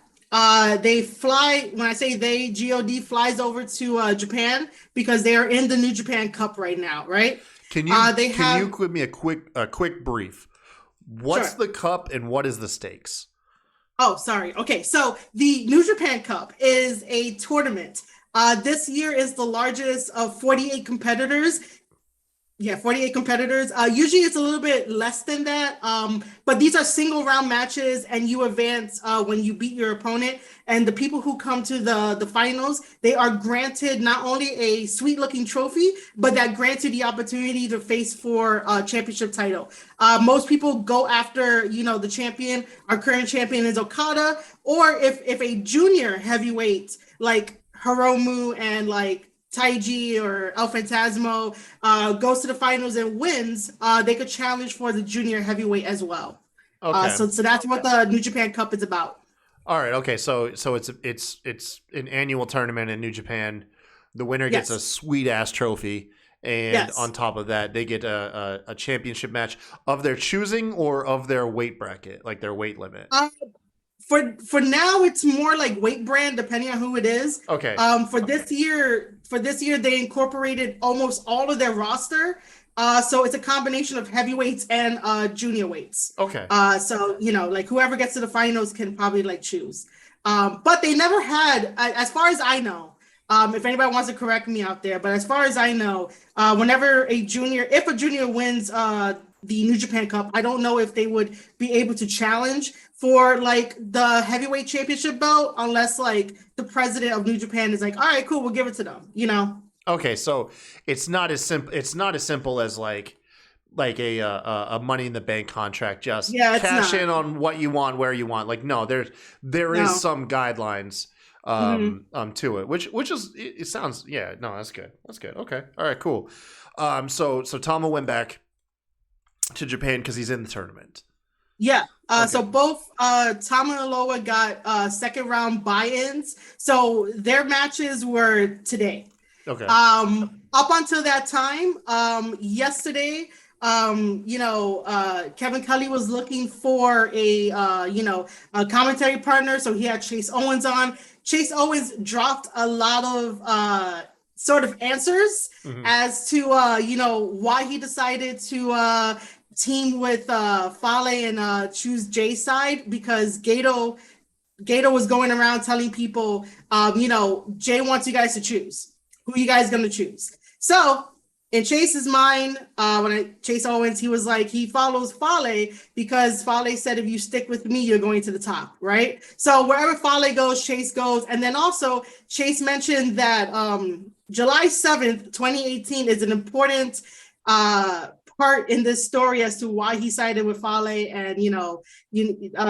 they fly. When I say they, God flies over to Japan because they are in the New Japan Cup right now, right? Can you give me a quick brief? What's the cup and what is the stakes? Oh, sorry. Okay, so the New Japan Cup is a tournament. This year is the largest of 48 competitors. Yeah, 48 competitors. Usually it's a little bit less than that, but these are single round matches, and you advance when you beat your opponent. And the people who come to the finals, they are granted not only a sweet looking trophy, but that grants you the opportunity to face for a championship title. Most people go after, the champion. Our current champion is Okada, or if a junior heavyweight like Hiromu and like Taiji or El Phantasmo goes to the finals and wins, they could challenge for the junior heavyweight as well. Okay. So that's what the New Japan Cup is about. All right. Okay. So it's an annual tournament in New Japan. The winner gets a sweet ass trophy, and on top of that, they get a championship match of their choosing or of their weight bracket, like their weight limit. For now, it's more like weight brand, depending on who it is. Okay. For this year, they incorporated almost all of their roster. So it's a combination of heavyweights and junior weights. Okay. So like whoever gets to the finals can probably like choose. But they never had, as far as I know. If anybody wants to correct me out there, but as far as I know, whenever if a junior wins the New Japan Cup, I don't know if they would be able to challenge for like the heavyweight championship belt unless like the president of New Japan is like, all right, cool, we'll give it to them, Okay, so it's not as simple. It's not as simple as like a Money in the Bank contract. Just cash in on what you want, where you want. Like no, there is some guidelines to it, which is it sounds that's good. Okay, all right, cool. So Tama went back to Japan because he's in the tournament. Yeah. So both Tama and Aloha got second round buy-ins. So their matches were today. Okay. Up until that time, yesterday, Kevin Kelly was looking for a commentary partner, so he had Chase Owens on. Chase Owens dropped a lot of sort of answers as to why he decided to team with Fale and choose Jay's side, because Gato was going around telling people, Jay wants you guys to choose. Who are you guys going to choose? So in Chase's mind, Chase Owens, he was like, he follows Fale because Fale said, if you stick with me, you're going to the top, right? So wherever Fale goes, Chase goes. And then also Chase mentioned that July 7th, 2018 is an important part in this story as to why he sided with Fale and,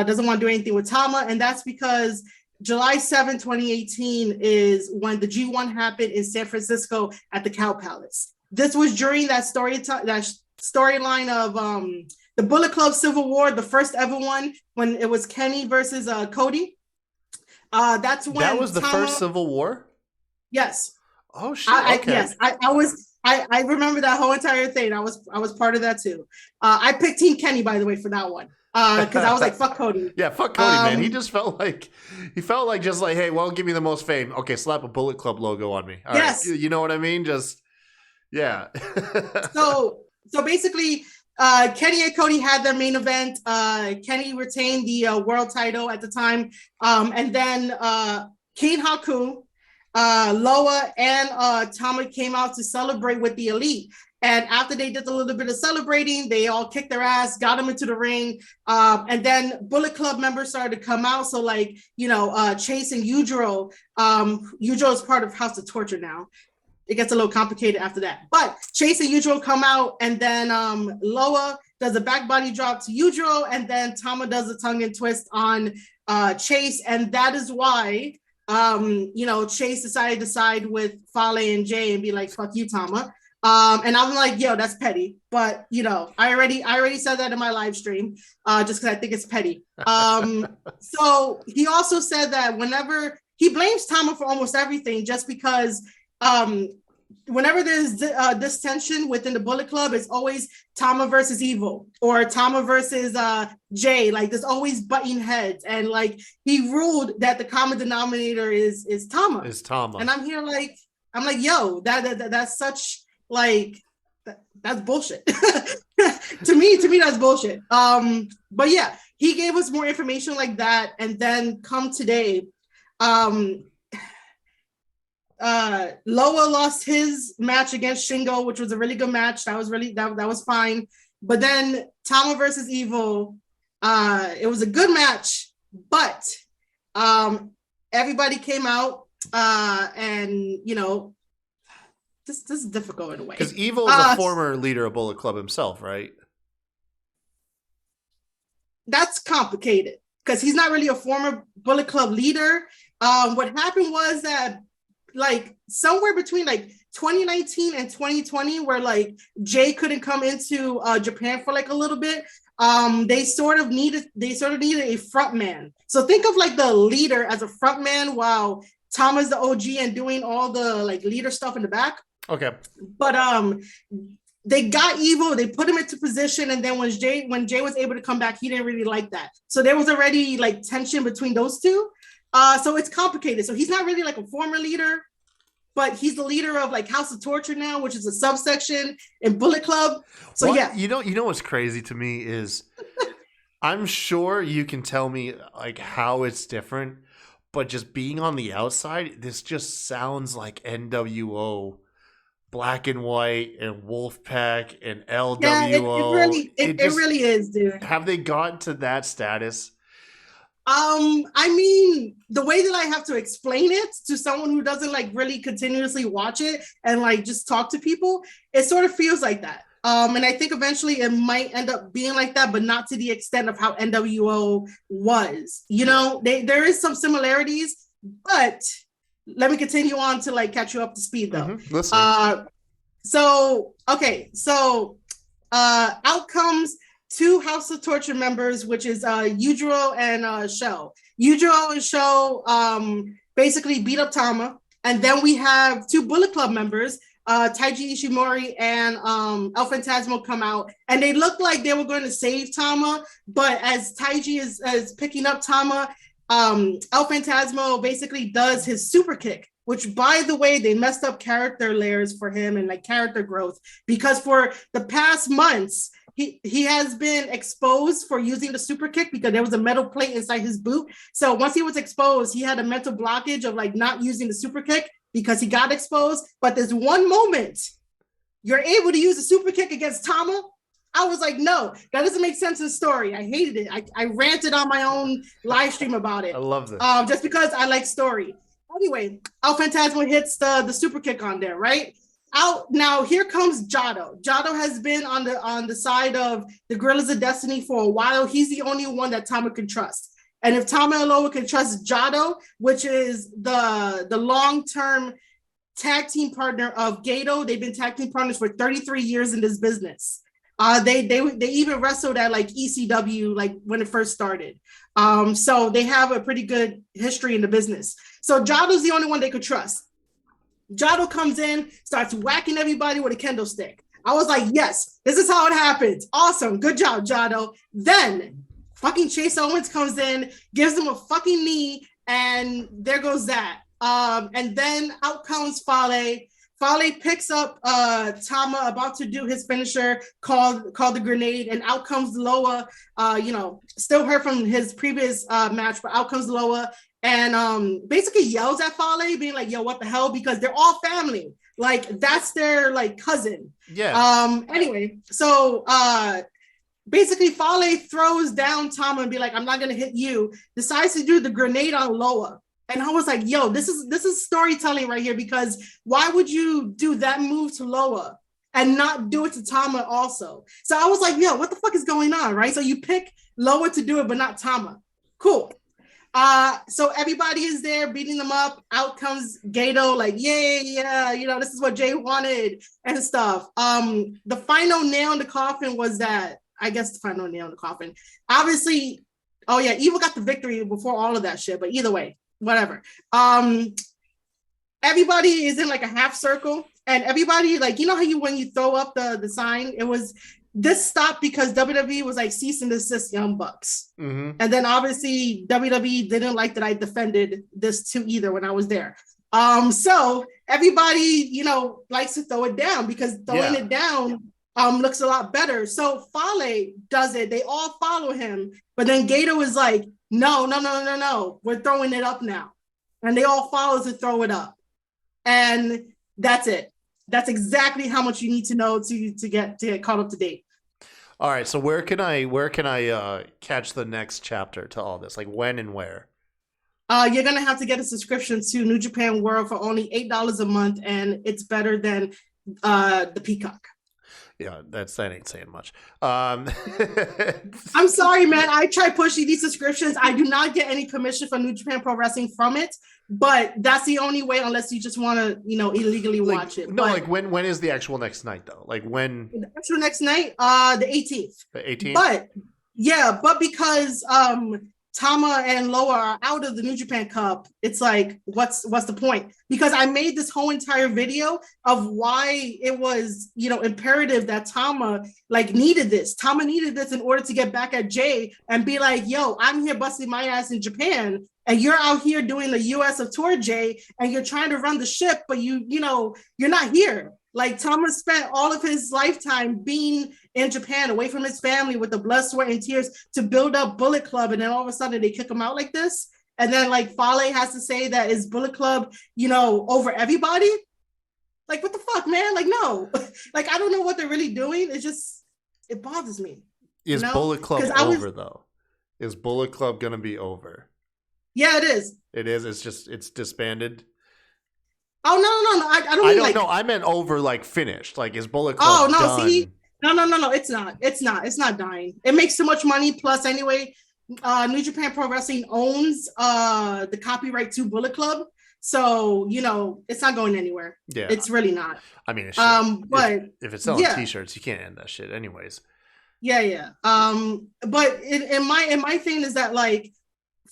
doesn't want to do anything with Tama. And that's because July 7th, 2018 is when the G1 happened in San Francisco at the Cow Palace. This was during that storyline of the Bullet Club Civil War, the first ever one, when it was Kenny versus Cody. That's when that was the first Civil War. Yes. Oh shit! Okay. Yes, I remember that whole entire thing. I was part of that too. I picked Team Kenny, by the way, for that one. Because I was like, fuck Cody. Yeah, fuck Cody, man. He just felt like just like, hey, well, give me the most fame. Okay, slap a Bullet Club logo on me. All yes. Right. You know what I mean? Just yeah. So basically, Kenny and Cody had their main event. Kenny retained the world title at the time. And then King Haku, Loa, and Tama came out to celebrate with the Elite. And after they did a little bit of celebrating, they all kicked their ass, got them into the ring. And then Bullet Club members started to come out. So Chase and Yujiro, Yujiro is part of House of Torture now. It gets a little complicated after that. But Chase and Yujiro come out, and then Loa does a back body drop to Yujiro, and then Tama does a tongue and twist on Chase. And that is why, Chase decided to side with Fale and Jay and be like, fuck you, Tama. And I'm like, yo, that's petty. But, I already said that in my live stream, just because I think it's petty. So he also said that whenever he blames Tama for almost everything, just because whenever there's this tension within the Bullet Club, it's always Tama versus Evil or Tama versus Jay. Like there's always butting heads, and like he ruled that the common denominator is Tama. Is Tama. And I'm like, yo, that's such like that's bullshit. to me, that's bullshit. But yeah, he gave us more information like that, and then come today. Loa lost his match against Shingo, which was a really good match. That was really that was fine. But then Tama versus Evil, it was a good match, but everybody came out and this is difficult in a way. Because Evil is a former leader of Bullet Club himself, right? That's complicated because he's not really a former Bullet Club leader. What happened was that like somewhere between like 2019 and 2020, where like Jay couldn't come into Japan for like a little bit, they sort of needed a front man. So think of like the leader as a front man while Tom is the OG and doing all the like leader stuff in the back. Okay. But they got Evil, they put him into position, and then when Jay was able to come back, he didn't really like that. So there was already like tension between those two. So it's complicated. So he's not really like a former leader, but he's the leader of like House of Torture now, which is a subsection in Bullet Club. So yeah. You know what's crazy to me is I'm sure you can tell me like how it's different, but just being on the outside, this just sounds like NWO, Black and White, and Wolfpack, and LWO. Yeah, it really is, dude. Have they gotten to that status? I mean, the way that I have to explain it to someone who doesn't like really continuously watch it and like just talk to people, it sort of feels like that. And I think eventually it might end up being like that, but not to the extent of how NWO was. There is some similarities, but let me continue on to like catch you up to speed though. So out comes two House of Torture members, which is Yujiro and Sho. Yujiro and Sho basically beat up Tama. And then we have two Bullet Club members, Taiji Ishimori and El Phantasmo come out, and they look like they were going to save Tama, but as Taiji is picking up Tama, El Phantasmo basically does his super kick, which, by the way, they messed up character layers for him and like character growth, because for the past months, he has been exposed for using the super kick because there was a metal plate inside his boot. So once he was exposed, he had a mental blockage of like not using the super kick because he got exposed. But there's one moment you're able to use a super kick against Tama. I was like, no, that doesn't make sense in story. I hated it. I ranted on my own live stream about it. I love this. Just because I like story. Anyway, El Phantasmo hits the super kick on there, right? Out now, here comes Jado. Jado has been on the side of the Gorillas of Destiny for a while. He's the only one that Tama can trust. And if Tama and Loa can trust Jado, which is the long-term tag team partner of Gato, they've been tag team partners for 33 years in this business. They even wrestled at like ECW, like when it first started. So they have a pretty good history in the business. So Jado's the only one they could trust. Jado comes in, starts whacking everybody with a kendo stick. I was like, yes, this is how it happens. Awesome. Good job, Jado. Then fucking Chase Owens comes in, gives him a fucking knee, and there goes that. And then out comes Fale. Fale picks up Tama, about to do his finisher called the grenade, and out comes Loa, still hurt from his previous match, but out comes Loa and basically yells at Fale, being like, yo, what the hell? Because they're all family. Like, that's their like cousin. Yeah. Anyway, so basically Fale throws down Tama and be like, I'm not gonna hit you, decides to do the grenade on Loa. And I was like, yo, this is storytelling right here, because why would you do that move to Loa and not do it to Tama also? So I was like, yo, what the fuck is going on, right? So you pick Loa to do it, but not Tama. Cool. So everybody is there beating them up. Out comes Gato, like, yeah, this is what Jay wanted and stuff. The final nail in the coffin was that, I guess the final nail in the coffin. Obviously, oh yeah, Evil got the victory before all of that shit, but either way, whatever. Everybody is in like a half circle, and everybody, like, you know how when you throw up the sign, this stopped because WWE was like cease and desist Young Bucks. Mm-hmm. And then obviously WWE didn't like that I defended this too either when I was there. So everybody, likes to throw it down because throwing it down looks a lot better. So Fale does it. They all follow him. But then Gato is like, no. We're throwing it up now. And they all follow to throw it up. And that's it. That's exactly how much you need to know to get caught up to date. All right. So where can I catch the next chapter to all this? Like when and where? You're going to have to get a subscription to New Japan World for only $8 a month. And it's better than the Peacock. Yeah, that ain't saying much. I'm sorry, man. I try pushing these subscriptions. I do not get any commission from New Japan Pro Wrestling from it, but that's the only way, unless you just want to, illegally watch it. No, but, like when is the actual next night though? Like when? The actual next night, the 18th. The 18th. But yeah, because Tama and Loa are out of the New Japan Cup, it's like, what's the point? Because I made this whole entire video of why it was, imperative that Tama needed this. Tama needed this in order to get back at Jay and be like, yo, I'm here busting my ass in Japan, and you're out here doing the US of tour, Jay, and you're trying to run the ship, but you're not here. Like, Thomas spent all of his lifetime being in Japan, away from his family, with the blood, sweat, and tears to build up Bullet Club, and then all of a sudden they kick him out like this. And then Fale has to say that is Bullet Club, over everybody. Like, what the fuck, man? Like, no. I don't know what they're really doing. It bothers me. Is Bullet Club over though? Is Bullet Club gonna be over? Yeah, it is. It is. It's disbanded. Oh no! I don't know. I meant over, finished. Is Bullet Club done? See, no. It's not. It's not dying. It makes too much money. Plus, anyway, New Japan Pro Wrestling owns the copyright to Bullet Club, so it's not going anywhere. Yeah, it's really not. I mean, but if it's selling T-shirts, you can't end that shit, anyways. Yeah. But in my thing is that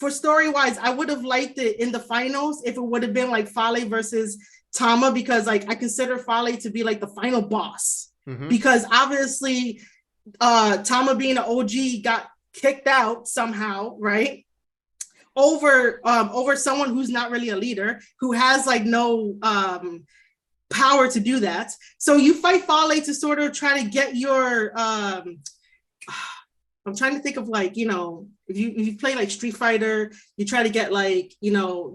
for story wise, I would have liked it in the finals if it would have been Fale versus Tama because like I consider Fale to be like the final boss because obviously Tama being an OG got kicked out somehow, right? Over someone who's not really a leader, who has like no power to do that. So you fight Fale to sort of try to get your I'm trying to think of like, you know, if you play like Street Fighter, you try to get like, you know,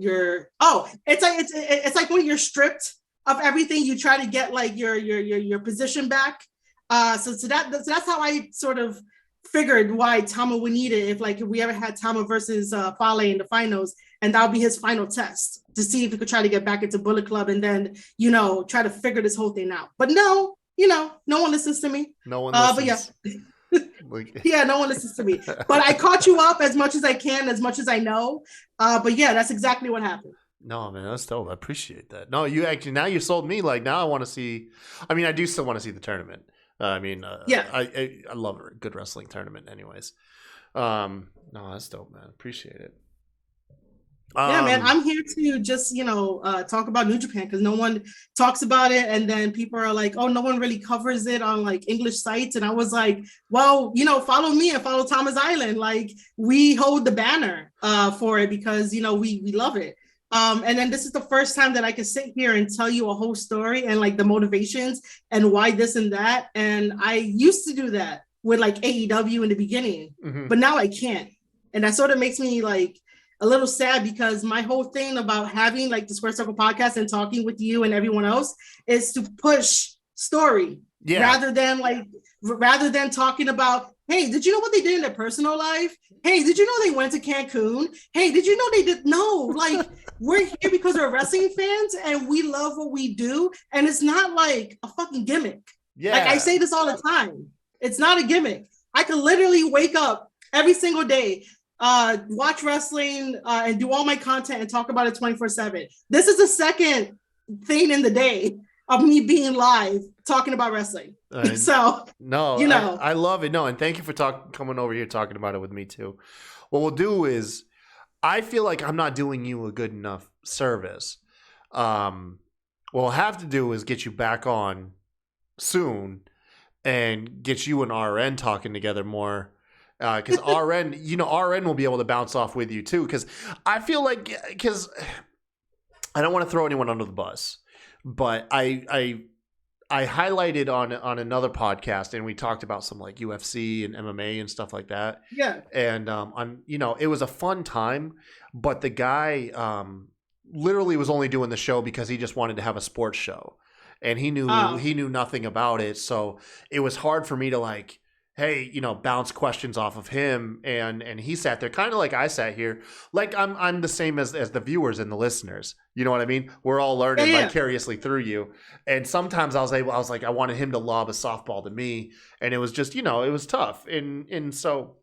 it's like when you're stripped of everything, you try to get like your position back. So that's how I sort of figured why Tama would need it if we ever had Tama versus Fale in the finals, and that'll be his final test to see if he could try to get back into Bullet Club and then, you know, try to figure this whole thing out. But no, you know, no one listens to me. No one listens. But yeah. Yeah, no one listens to me. But I caught you up as much as I can, as much as I know. But yeah, that's exactly what happened. No, man, that's dope. I appreciate that. No, you actually, now you sold me. Like, now I want to see. I mean, I do still want to see the tournament. Yeah, I love a good wrestling tournament, anyways. No, that's dope, man. Appreciate it. Yeah, man, I'm here to just, you know, talk about New Japan because no one talks about it, and then people are like, oh, no one really covers it on like English sites, and I was like, well, you know, follow me and follow Thomas Island. Like, we hold the banner for it because, you know, we love it. And then this is the first time that I can sit here and tell you a whole story and like the motivations and why this and that. And I used to do that with like AEW in the beginning, but now I can't. And that sort of makes me like a little sad because my whole thing about having like the Square Circle podcast and talking with you and everyone else is to push story rather than talking about, hey, did you know what they did in their personal life? Hey, did you know they went to Cancun? Hey, did you know they did? No, like we're here because we're wrestling fans and we love what we do. And it's not like a fucking gimmick. Yeah. Like I say this all the time. It's not a gimmick. I could literally wake up every single day, watch wrestling and do all my content and talk about it 24/7. This is the second thing in the day of me being live talking about wrestling. So no, you know, I love it. No, and thank you for coming over here talking about it with me too. What we'll do is, I feel like I'm not doing you a good enough service. What we'll have to do is get you back on soon and get you and RN talking together more. Because RN, you know, RN will be able to bounce off with you too. Because I feel like, because I don't want to throw anyone under the bus, but I highlighted on another podcast, and we talked about some like UFC and MMA and stuff like that. Yeah. And you know, it was a fun time, but the guy literally was only doing the show because he just wanted to have a sports show, and he knew nothing about it, so it was hard for me to like, hey, you know, bounce questions off of him, and he sat there kind of like I sat here, like I'm the same as the viewers and the listeners. You know what I mean? We're all learning vicariously through you. And sometimes I was like, I wanted him to lob a softball to me, and it was just, you know, it was tough. And so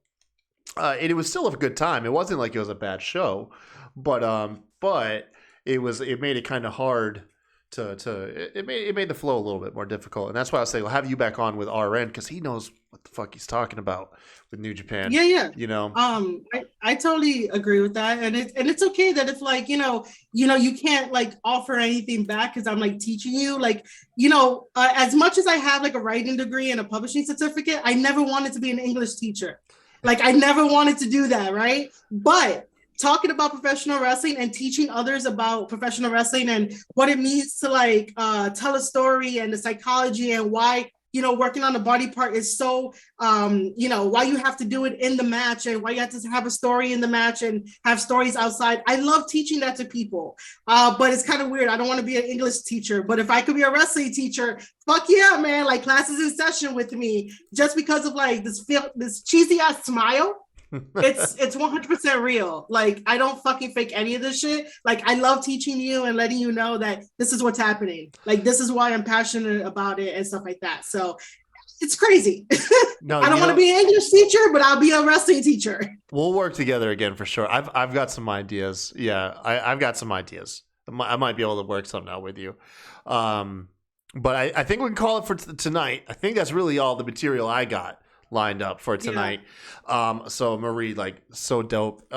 it was still a good time. It wasn't like it was a bad show, but it made it kind of hard it made the flow a little bit more difficult. And that's why I say we'll have you back on with RN because he knows what the fuck he's talking about with New Japan. Yeah. You know, I totally agree with that, and it's okay that if like you know you can't like offer anything back because I'm like teaching you, like, you know, as much as I have like a writing degree and a publishing certificate, I never wanted to be an English teacher. Like I never wanted to do that, right? But talking about professional wrestling and teaching others about professional wrestling and what it means to like tell a story and the psychology and why, you know, working on the body part is so, you know, why you have to do it in the match and why you have to have a story in the match and have stories outside. I love teaching that to people, but it's kind of weird. I don't want to be an English teacher, but if I could be a wrestling teacher, fuck yeah, man, like classes in session with me just because of like this cheesy ass smile. It's 100% real. Like I don't fucking fake any of this shit. Like I love teaching you and letting you know that this is what's happening. Like this is why I'm passionate about it and stuff like that. So it's crazy. No, I don't want to be an English teacher, but I'll be a wrestling teacher. We'll work together again for sure. I've got some ideas. Yeah, I've got some ideas. I might be able to work something out with you. But I think we can call it for tonight. I think that's really all the material I got lined up for tonight. So Marie, like, so dope.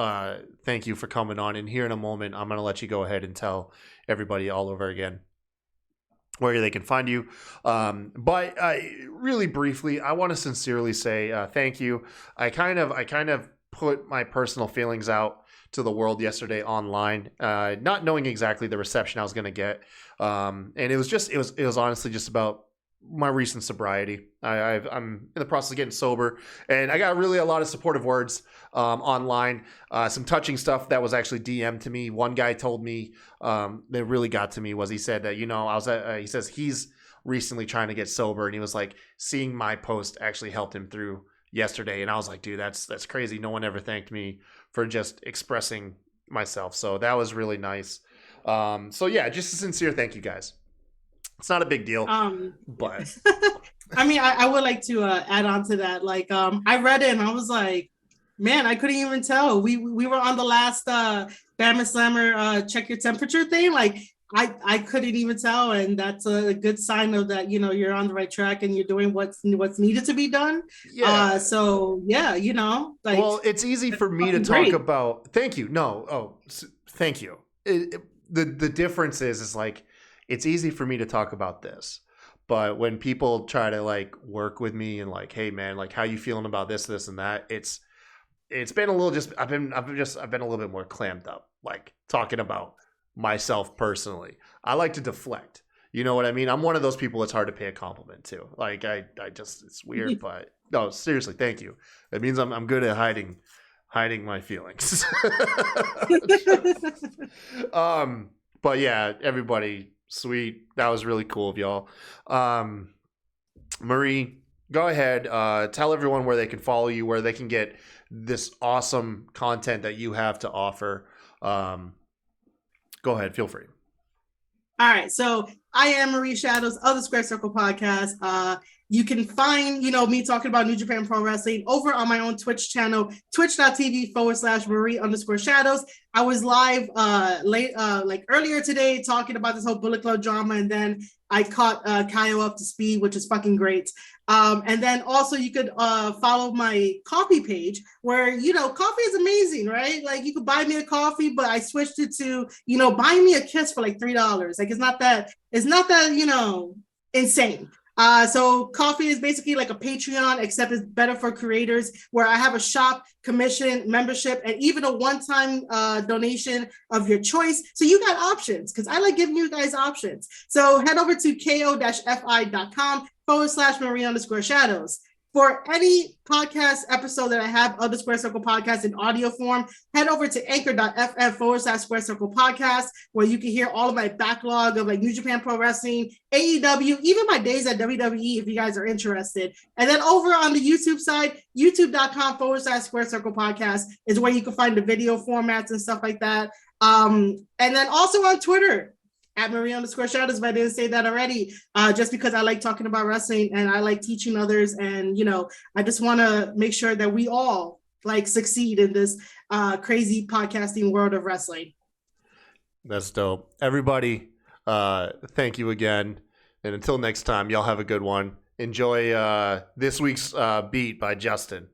Thank you for coming on. And here in a moment, I'm going to let you go ahead and tell everybody all over again. where they can find you. But really briefly, I want to sincerely say thank you. I kind of put my personal feelings out to the world yesterday online, not knowing exactly the reception I was going to get. And it was honestly just about my recent sobriety. I'm in the process of getting sober, and I got really a lot of supportive words online. Some touching stuff that was actually DM'd to me. One guy told me that really got to me was he said that he says he's recently trying to get sober, and he was like, seeing my post actually helped him through yesterday. And I was like, dude, that's crazy. No one ever thanked me for just expressing myself. So that was really nice. So yeah, just a sincere thank you, guys. It's not a big deal, but I mean, I would like to add on to that. Like, I read it and I was like, man, I couldn't even tell. We were on the last Bama Slammer check your temperature thing. Like, I couldn't even tell, and that's a good sign of that. You're on the right track and you're doing what's needed to be done. yeah. So yeah, like. Well, it's easy for me to talk about. Thank you. No, thank you. The difference is like, it's easy for me to talk about this, but when people try to like work with me and like, hey man, like how you feeling about this and that, it's been a little I've been a little bbit more clammed up, like talking about myself personally. I like to deflect. You know what I mean? I'm one of those people it's hard to pay a compliment to. Like I just, it's weird, but no, seriously, thank you. That means I'm good at hiding my feelings. But yeah, everybody, sweet. That was really cool of y'all. Marie, go ahead. Tell everyone where they can follow you, where they can get this awesome content that you have to offer. Go ahead. Feel free. All right. So I am Marie Shadows of the Square Circle Podcast. You can find, me talking about New Japan Pro Wrestling over on my own Twitch channel, twitch.tv/Marie_Shadows. I was live earlier today talking about this whole Bullet Club drama, and then I caught Kaio up to speed, which is fucking great. And then also you could follow my coffee page where, coffee is amazing, right? Like you could buy me a coffee, but I switched it to, buy me a kiss for like $3. Like it's not that, insane. So coffee is basically like a Patreon, except it's better for creators, where I have a shop, commission, membership, and even a one-time donation of your choice. So you got options, because I like giving you guys options. So head over to ko-fi.com/Marie_Shadows. For any podcast episode that I have of the Square Circle Podcast in audio form, head over to anchor.fm/Square Circle Podcast, where you can hear all of my backlog of like New Japan Pro Wrestling, AEW, even my days at WWE, if you guys are interested. And then over on the YouTube side, youtube.com/Square Circle Podcast is where you can find the video formats and stuff like that. And then also on Twitter, at Marie_Shadows, if I didn't say that already, just because I like talking about wrestling and I like teaching others. And, I just want to make sure that we all like succeed in this crazy podcasting world of wrestling. That's dope. Everybody, thank you again. And until next time, y'all have a good one. Enjoy this week's beat by Justin.